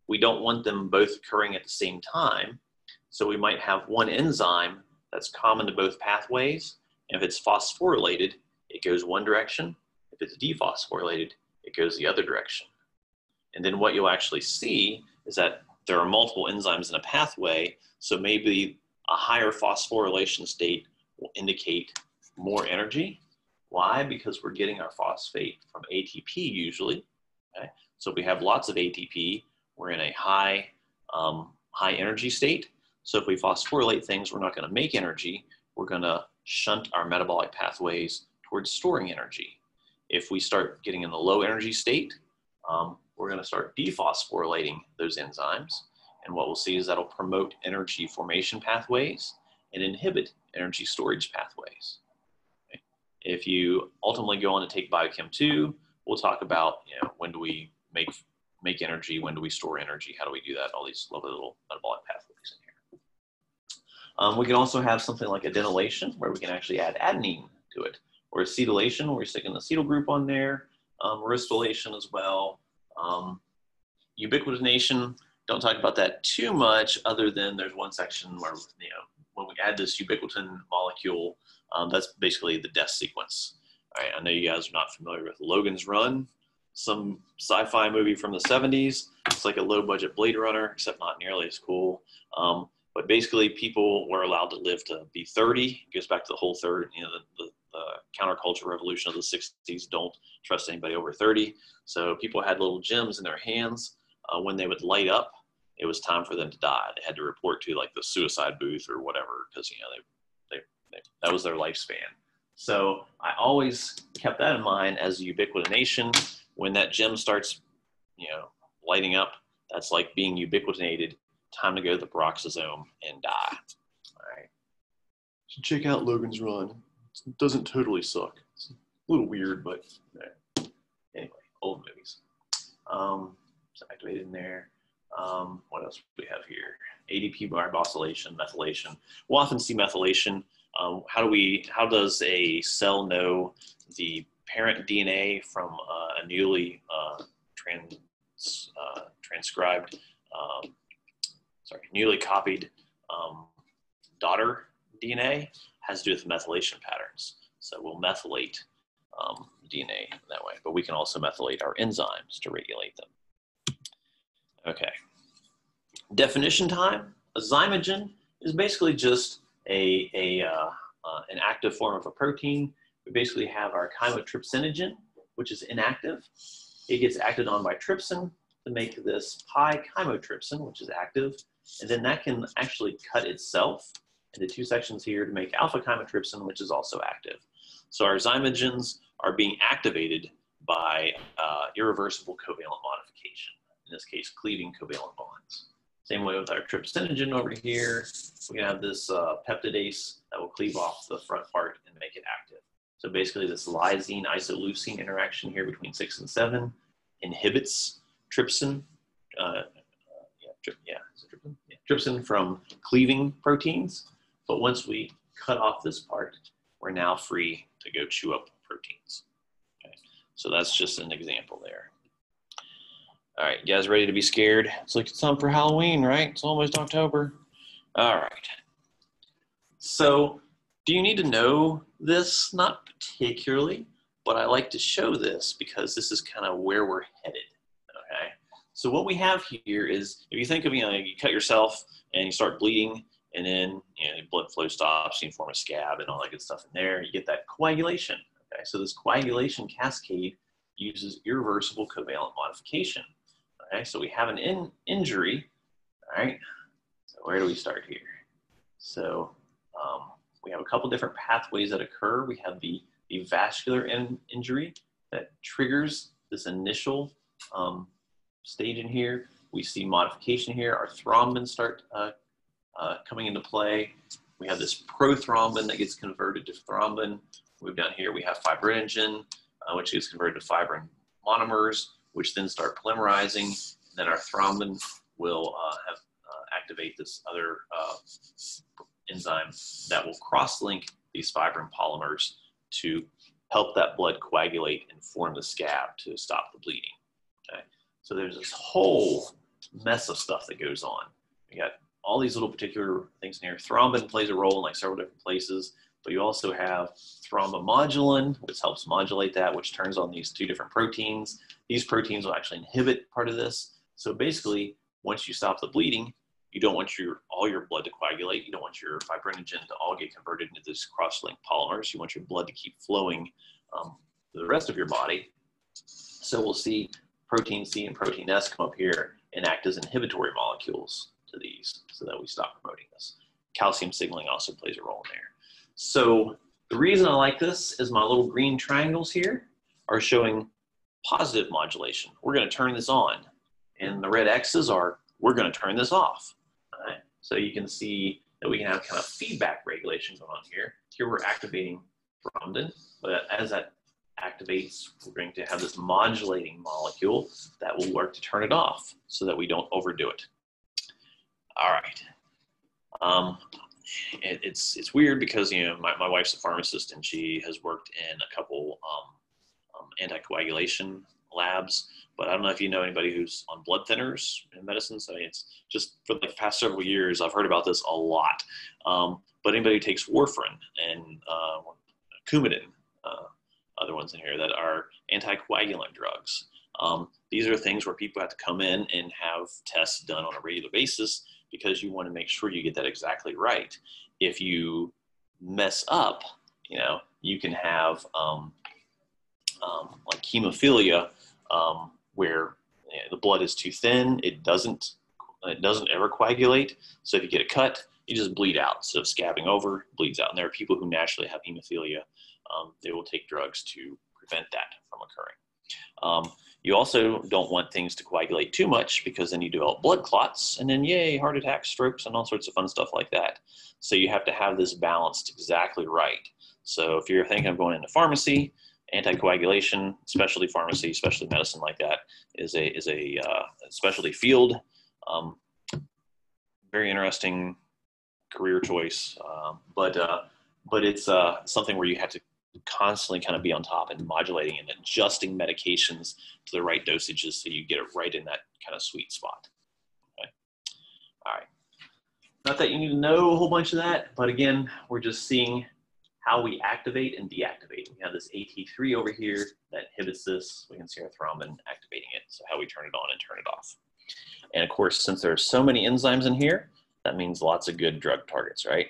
we don't want them both occurring at the same time. So we might have one enzyme that's common to both pathways. And if it's phosphorylated, it goes one direction. If it's dephosphorylated, it goes the other direction. And then what you'll actually see is that there are multiple enzymes in a pathway. So maybe a higher phosphorylation state will indicate more energy. Why? Because we're getting our phosphate from ATP usually. Okay? So if we have lots of ATP, we're in a high energy state. So if we phosphorylate things, we're not going to make energy. We're going to shunt our metabolic pathways towards storing energy. If we start getting in the low energy state, we're going to start dephosphorylating those enzymes. And what we'll see is that'll promote energy formation pathways and inhibit energy storage pathways. Okay? If you ultimately go on to take Biochem 2, we'll talk about, when do we make energy, when do we store energy, how do we do that, all these lovely little metabolic pathways in here. We can also have something like adenylation, where we can actually add adenine to it, or acetylation, where we're sticking the acetyl group on there, ristylation as well. Ubiquitination, don't talk about that too much, other than there's one section where, when we add this ubiquitin molecule, that's basically the death sequence. All right, I know you guys are not familiar with Logan's Run, some sci-fi movie from the 70s. It's like a low-budget Blade Runner, except not nearly as cool. But basically, people were allowed to live to be 30. It goes back to the whole the counterculture revolution of the 60s. Don't trust anybody over 30. So people had little gems in their hands. When they would light up, it was time for them to die. They had to report to like the suicide booth or whatever, because that was their lifespan. So I always kept that in mind as ubiquitination. When that gem starts, lighting up, that's like being ubiquitinated. Time to go to the peroxisome and die. All right. So check out Logan's Run. It doesn't totally suck. It's a little weird, but anyway, old movies. It's activated in there. What else do we have here? ADP barbosylation, methylation. We'll often see methylation. How does a cell know the parent DNA from a newly newly copied daughter DNA? Has to do with methylation patterns. So we'll methylate DNA that way, but we can also methylate our enzymes to regulate them. Okay. Definition time. A zymogen is basically just an active form of a protein. We basically have our chymotrypsinogen, which is inactive. It gets acted on by trypsin to make this pi chymotrypsin, which is active. And then that can actually cut itself into two sections here to make alpha chymotrypsin, which is also active. So our zymogens are being activated by irreversible covalent modification, in this case, cleaving covalent bonds. Same way with our trypsinogen over here. We have this peptidase that will cleave off the front part and make it active. So basically this lysine isoleucine interaction here between 6 and 7 inhibits trypsin, trypsin from cleaving proteins. But once we cut off this part, we're now free to go chew up proteins. Okay. So that's just an example there. All right, you guys ready to be scared? It's like it's time for Halloween, right? It's almost October. All right. So do you need to know this? Not particularly, but I like to show this because this is kind of where we're headed, okay? So what we have here is, if you think of, you cut yourself and you start bleeding, and then blood flow stops, you form a scab and all that good stuff in there, you get that coagulation, okay? So this coagulation cascade uses irreversible covalent modification. Okay, so we have an injury, all right? So where do we start here? So we have a couple different pathways that occur. We have the vascular injury that triggers this initial stage in here. We see modification here. Our thrombins start coming into play. We have this prothrombin that gets converted to thrombin. Move down here, we have fibrinogen, which gets converted to fibrin monomers, which then start polymerizing. And then our thrombin will activate this other enzyme that will cross-link these fibrin polymers to help that blood coagulate and form the scab to stop the bleeding. Okay? So there's this whole mess of stuff that goes on. We got all these little particular things in here. Thrombin plays a role in like several different places, but you also have thrombomodulin, which helps modulate that, which turns on these two different proteins. These proteins will actually inhibit part of this. So basically, once you stop the bleeding, you don't want all your blood to coagulate. You don't want your fibrinogen to all get converted into these cross-linked polymers. You want your blood to keep flowing to the rest of your body. So we'll see protein C and protein S come up here and act as inhibitory molecules to these so that we stop promoting this. Calcium signaling also plays a role in there. So the reason I like this is my little green triangles here are showing positive modulation. We're going to turn this on. And the red X's are, we're going to turn this off. All right? So you can see that we can have kind of feedback regulation going on here. Here we're activating thrombin, but as that activates, we're going to have this modulating molecule that will work to turn it off so that we don't overdo it. All right. It's weird because, you know, my wife's a pharmacist and she has worked in a couple anticoagulation labs, but I don't know if you know anybody who's on blood thinners in medicine. So it's just for the past several years, I've heard about this a lot. But anybody who takes warfarin and Coumadin, other ones in here that are anticoagulant drugs. These are things where people have to come in and have tests done on a regular basis because you want to make sure you get that exactly right. If you mess up, you know, you can have like hemophilia, where you know, the blood is too thin. It doesn't ever coagulate. So if you get a cut, you just bleed out. So scabbing over, bleeds out. And there are people who naturally have hemophilia. They will take drugs to prevent that from occurring. You also don't want things to coagulate too much because then you develop blood clots and then yay, heart attacks, strokes, and all sorts of fun stuff like that. So you have to have this balanced exactly right. So if you're thinking of going into pharmacy, anticoagulation, specialty pharmacy, specialty medicine like that is a specialty field. Very interesting career choice, but it's something where you have to constantly kind of be on top and modulating and adjusting medications to the right dosages so you get it right in that kind of sweet spot. Okay. All right. Not that you need to know a whole bunch of that, but again, we're just seeing how we activate and deactivate. We have this AT3 over here that inhibits this. We can see our thrombin activating it. So how we turn it on and turn it off. And of course, since there are so many enzymes in here, that means lots of good drug targets, right?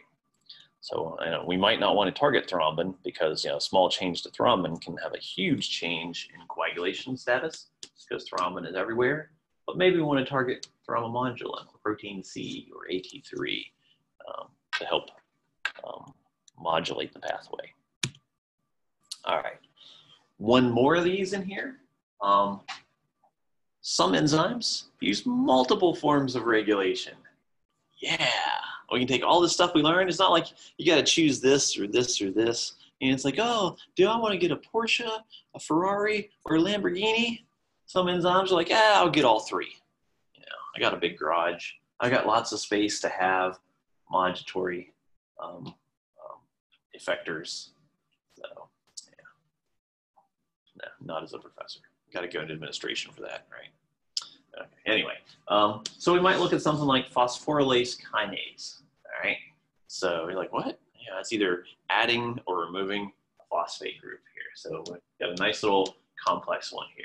So we might not want to target thrombin because, you know, a small change to thrombin can have a huge change in coagulation status because thrombin is everywhere. But maybe we want to target thrombomodulin, protein C, or AT3 to help modulate the pathway. All right, one more of these in here. Some enzymes use multiple forms of regulation. Yeah, we can take all this stuff we learned. It's not like you got to choose this or this or this. And it's like, oh, do I want to get a Porsche, a Ferrari, or a Lamborghini? Some enzymes are like, I'll get all three. You know, I got a big garage. I got lots of space to have modulatory effectors. So, yeah, no, not as a professor. Got to go into administration for that, right? Okay. Anyway, so we might look at something like phosphorylase kinase. All right. So you're like, what? Yeah, it's either adding or removing a phosphate group here. So we've got a nice little complex one here.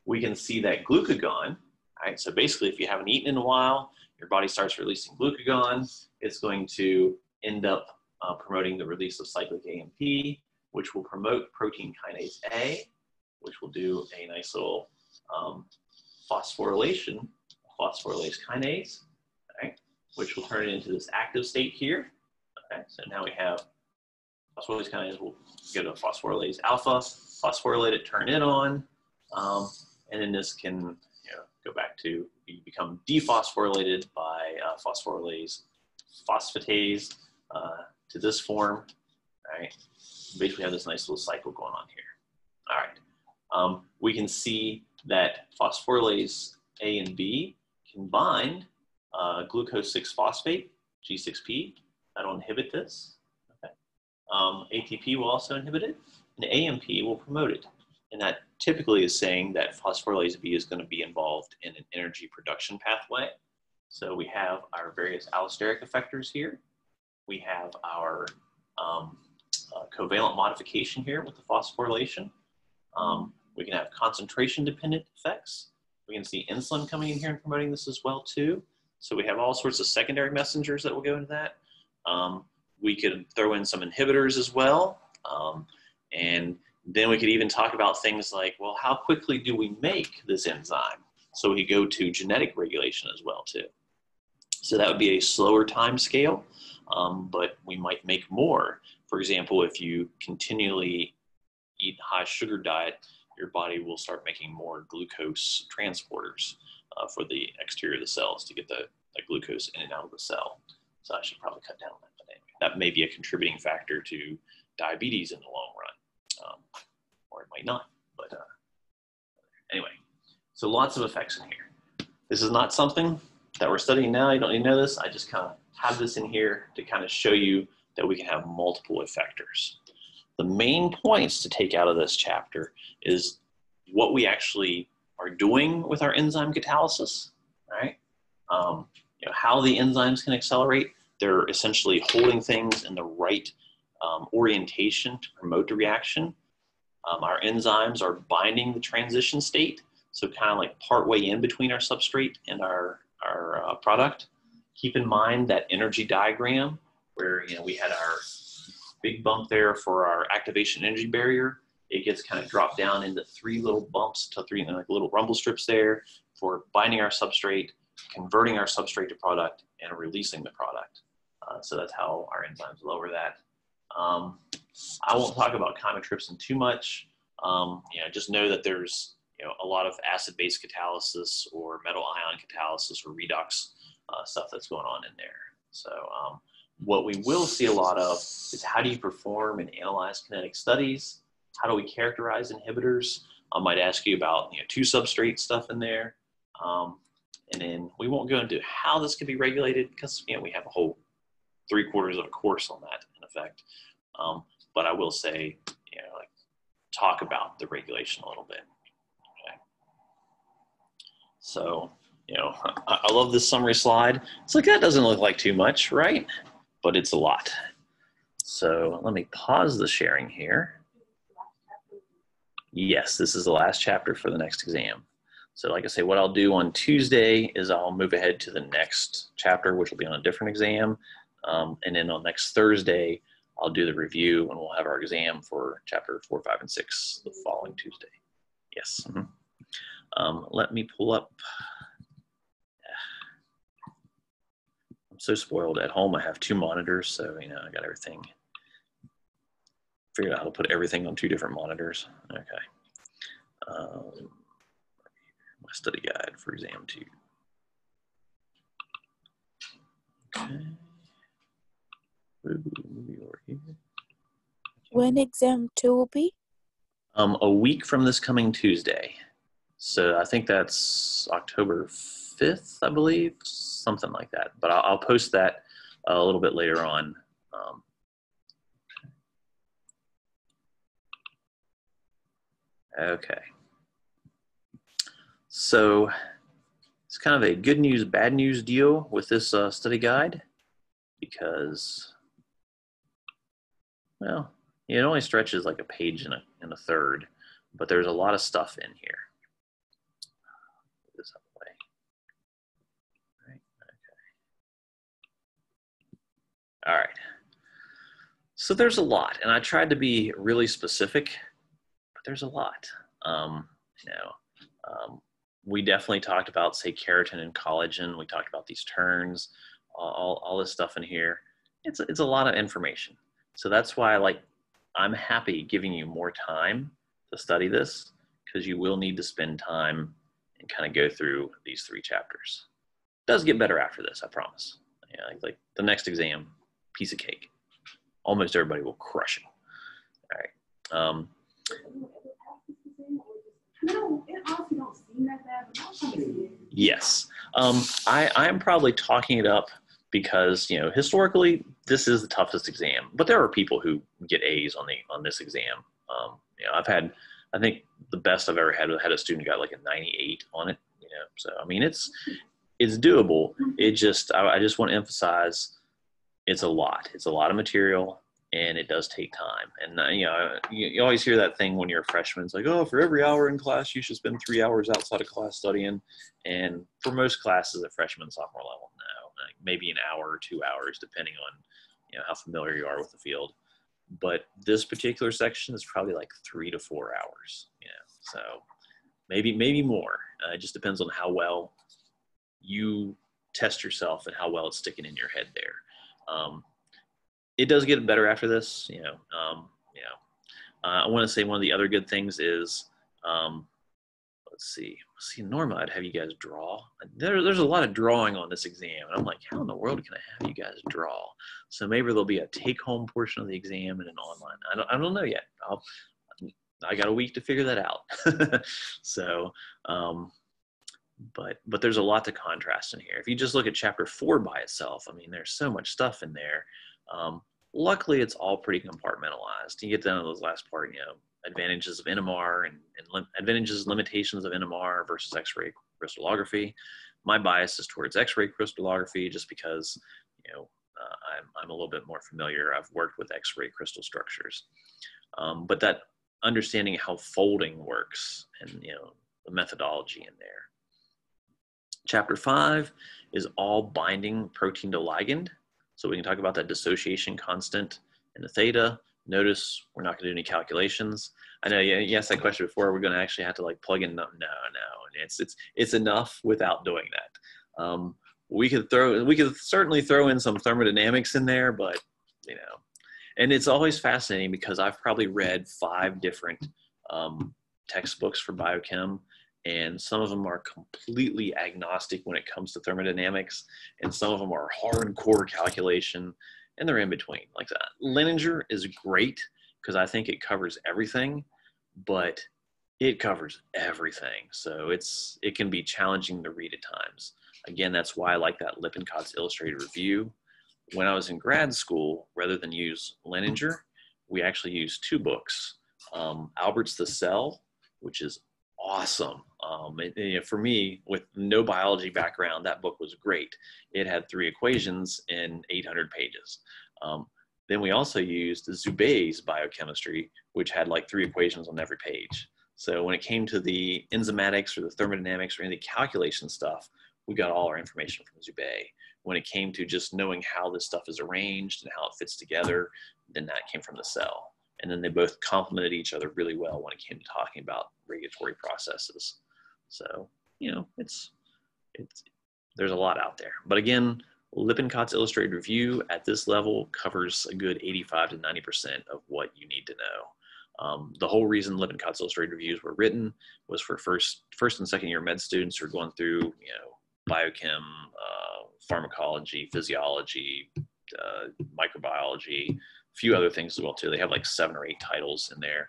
We can see that glucagon. All right. So basically, if you haven't eaten in a while, your body starts releasing glucagon. It's going to end up promoting the release of cyclic AMP, which will promote protein kinase A, which will do a nice little phosphorylase kinase, okay, which will turn it into this active state here. Okay, so now we have phosphorylase kinase will get a phosphorylase alpha, phosphorylate it, turn it on, and then this can go back to become dephosphorylated by phosphorylase phosphatase to this form. All right, basically have this nice little cycle going on here. All right, we can see that phosphorylase A and B can bind glucose 6-phosphate, G6P. That'll inhibit this. Okay. ATP will also inhibit it. and AMP will promote it. And that typically is saying that phosphorylase B is going to be involved in an energy production pathway. So we have our various allosteric effectors here. We have our covalent modification here with the phosphorylation. We can have concentration dependent effects. We can see insulin coming in here and promoting this as well too. So we have all sorts of secondary messengers that will go into that. We could throw in some inhibitors as well. And then we could even talk about things like, well, how quickly do we make this enzyme? So we go to genetic regulation as well too. So that would be a slower time scale, but we might make more. For example, if you continually eat high sugar diet, your body will start making more glucose transporters for the exterior of the cells to get the glucose in and out of the cell. So I should probably cut down on that. But anyway, that may be a contributing factor to diabetes in the long run, or it might not. But anyway, so lots of effects in here. This is not something that we're studying now. You don't need to know this. I just kind of have this in here to kind of show you that we can have multiple effectors. The main points to take out of this chapter is what we actually are doing with our enzyme catalysis, right? You know, how the enzymes can accelerate. They're essentially holding things in the right orientation to promote the reaction. Our enzymes are binding the transition state, so kind of like partway in between our substrate and our product. Keep in mind that energy diagram where, you know, we had our big bump there for our activation energy barrier. It gets kind of dropped down into three little bumps to three like little rumble strips there for binding our substrate, converting our substrate to product, and releasing the product. So that's how our enzymes lower that. I won't talk about chymotrypsin too much. You know, just know that there's, you know, a lot of acid-base catalysis or metal ion catalysis or redox stuff that's going on in there. So what we will see a lot of is how do you perform and analyze kinetic studies? How do we characterize inhibitors? I might ask you about, you know, two substrate stuff in there. And then we won't go into how this can be regulated because, you know, we have a whole 3/4 of a course on that in effect. But I will say, you know, like talk about the regulation a little bit. Okay. So, you know, I love this summary slide. It's like, that doesn't look like too much, right? But it's a lot. So let me pause the sharing here. Yes, this is the last chapter for the next exam. So like I say, what I'll do on Tuesday is I'll move ahead to the next chapter, which will be on a different exam. And then on next Thursday, I'll do the review and we'll have our exam for chapter 4, 5, and 6 the following Tuesday. Yes. Let me pull up. I'm so spoiled at home. I have 2 monitors, so, you know, I got everything. Figured out how to put everything on 2 different monitors. Okay. My study guide for exam 2. Okay. Movie over here. When exam 2 will be? A week from this coming Tuesday. So I think that's October 5th, I believe, something like that. But I'll post that a little bit later on. Okay. So it's kind of a good news, bad news deal with this study guide because, well, it only stretches like a page and a third, but there's a lot of stuff in here. Put this up way. Right. Okay. All right. So there's a lot, and I tried to be really specific, but there's a lot. We definitely talked about, say, keratin and collagen. We talked about these turns, all this stuff in here. It's a lot of information. So that's why I'm happy giving you more time to study this because you will need to spend time and kind of go through these 3 chapters. It does get better after this, I promise. Yeah, like the next exam, piece of cake. Almost everybody will crush it. All right. No, it honestly don't seem that bad, but I'm trying to see it. Yes. I'm probably talking it up because, you know, historically, this is the toughest exam. But there are people who get A's on this exam. You know, I think the best I've ever had a student got like a 98 on it, you know. So, I mean, it's doable. I just want to emphasize it's a lot. It's a lot of material, and it does take time. And, you know, you always hear that thing when you're a freshman. It's like, oh, for every hour in class, you should spend 3 hours outside of class studying. And for most classes at freshman and sophomore level, no, like maybe an hour or 2 hours, depending on, you know, how familiar you are with the field. But this particular section is probably like 3 to 4 hours, you know, so maybe more. It just depends on how well you test yourself and how well it's sticking in your head there. It does get better after this, you know. I want to say one of the other good things is, let's see, normally I'd have you guys draw. There's a lot of drawing on this exam, and I'm like, how in the world can I have you guys draw? So maybe there'll be a take-home portion of the exam and an online. I don't know yet. I got a week to figure that out. So, but there's a lot to contrast in here. If you just look at chapter 4 by itself, I mean, there's so much stuff in there. Luckily, it's all pretty compartmentalized. You get down to those last part, you know, advantages of NMR and advantages, limitations of NMR versus X-ray crystallography. My bias is towards X-ray crystallography just because, you know, I'm a little bit more familiar. I've worked with X-ray crystal structures. But that understanding how folding works and, you know, the methodology in there. Chapter 5 is all binding protein to ligand. So we can talk about that dissociation constant and the theta. Notice we're not going to do any calculations. I know you asked that question before. We're going to actually have to like plug in. No. It's enough without doing that. We could certainly throw in some thermodynamics in there, but you know, and it's always fascinating because I've probably read 5 different textbooks for biochem, and some of them are completely agnostic when it comes to thermodynamics, and some of them are hardcore calculation, and they're in between like that. Lehninger is great because I think it covers everything, but it covers everything. So it can be challenging to read at times. Again, that's why I like that Lippincott's Illustrated Review. When I was in grad school, rather than use Lehninger, we actually used 2 books. Albert's The Cell, which is awesome. For me, with no biology background, that book was great. It had 3 equations in 800 pages. Then we also used Zubey's Biochemistry, which had like 3 equations on every page. So when it came to the enzymatics or the thermodynamics or any calculation stuff, we got all our information from Zubey. When it came to just knowing how this stuff is arranged and how it fits together, then that came from The Cell. And then they both complemented each other really well when it came to talking about regulatory processes. So, you know, there's a lot out there. But again, Lippincott's Illustrated Review at this level covers a good 85 to 90% of what you need to know. The whole reason Lippincott's Illustrated Reviews were written was for first and second year med students who are going through, you know, biochem, pharmacology, physiology, microbiology, a few other things as well too. They have like 7 or 8 titles in there,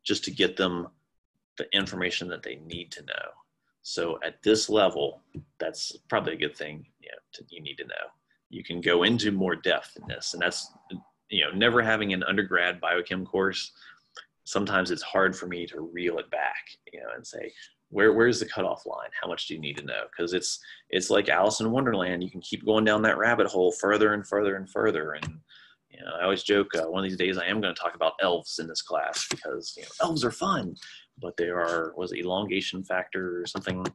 just to get them the information that they need to know. So at this level, that's probably a good thing, you know, you need to know. You can go into more depth in this, and that's, you know, never having an undergrad biochem course, sometimes it's hard for me to reel it back, you know, and say, where's the cutoff line? How much do you need to know? Because it's like Alice in Wonderland. You can keep going down that rabbit hole further and further and further. And you know, I always joke, one of these days I am going to talk about elves in this class because, you know, elves are fun, but they are, was it elongation factor or something?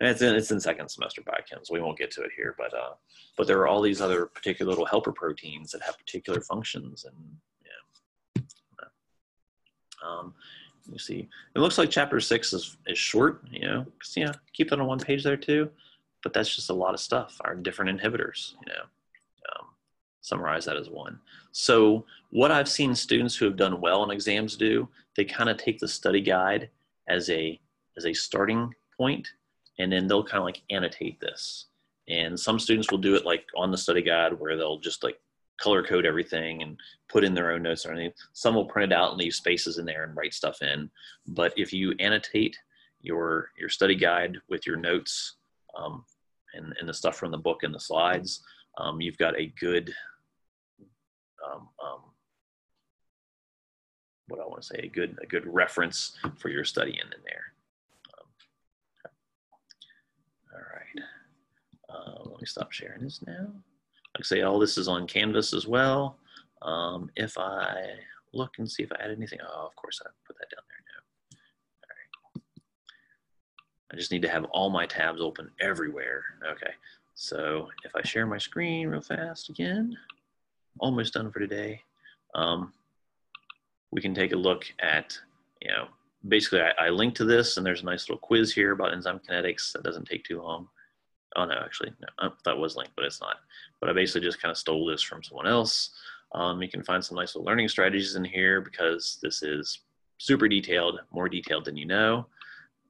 And it's in second semester biochem, so we won't get to it here. But there are all these other particular little helper proteins that have particular functions, and yeah. You see, it looks like chapter 6 is short, you know, because, yeah, keep that on 1 page there too, but that's just a lot of stuff. Our different inhibitors, you know, summarize that as 1. So what I've seen students who have done well on exams do, they kind of take the study guide as a starting point, and then they'll kind of like annotate this. And some students will do it like on the study guide where they'll just like color code everything and put in their own notes or anything. Some will print it out and leave spaces in there and write stuff in. But if you annotate your study guide with your notes and the stuff from the book and the slides, you've got a good what I want to say, a good reference for your studying in there. All right. Let me stop sharing this now. Like I say, all this is on Canvas as well. If I look and see if I add anything, oh, of course I put that down there now. All right. I just need to have all my tabs open everywhere. Okay, so if I share my screen real fast again, almost done for today. We can take a look at, basically I linked to this, and there's a nice little quiz here about enzyme kinetics that doesn't take too long. Oh no, actually, no, that was linked, but it's not. But I basically just kind of stole this from someone else. You can find some nice little learning strategies in here because this is super detailed, more detailed than you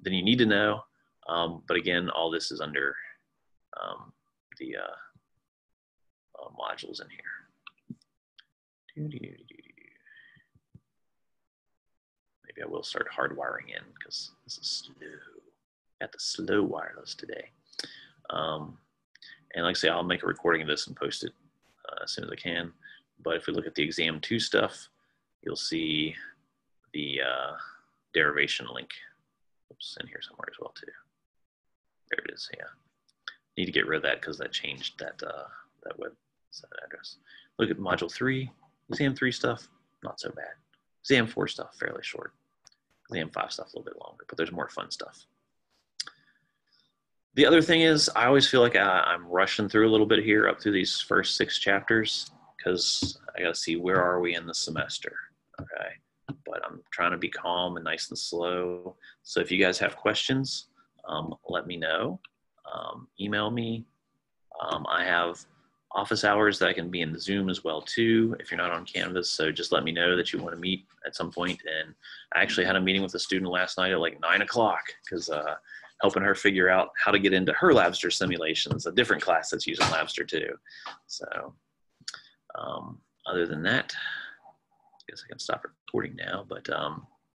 need to know. But again, all this is under the modules in here. Maybe I will start hardwiring in because this is slow. Got the slow wireless today. And like I say, I'll make a recording of this and post it as soon as I can. But if we look at the exam 2 stuff, you'll see the derivation link. Oops, in here somewhere as well too. There it is. Yeah, need to get rid of that because that changed that that website address. Look at module 3, exam 3 stuff, not so bad. Exam 4 stuff, fairly short. Exam 5 stuff, a little bit longer, but there's more fun stuff. The other thing is, I always feel like I'm rushing through a little bit here up through these first 6 chapters because I got to see where are we in the semester, okay? But I'm trying to be calm and nice and slow. So if you guys have questions, let me know. Email me. I have office hours that I can be in Zoom as well too if you're not on Canvas. So just let me know that you want to meet at some point. And I actually had a meeting with a student last night at like 9 o'clock because helping her figure out how to get into her Labster simulations, a different class that's using Labster too. So other than that, I guess I can stop recording now, but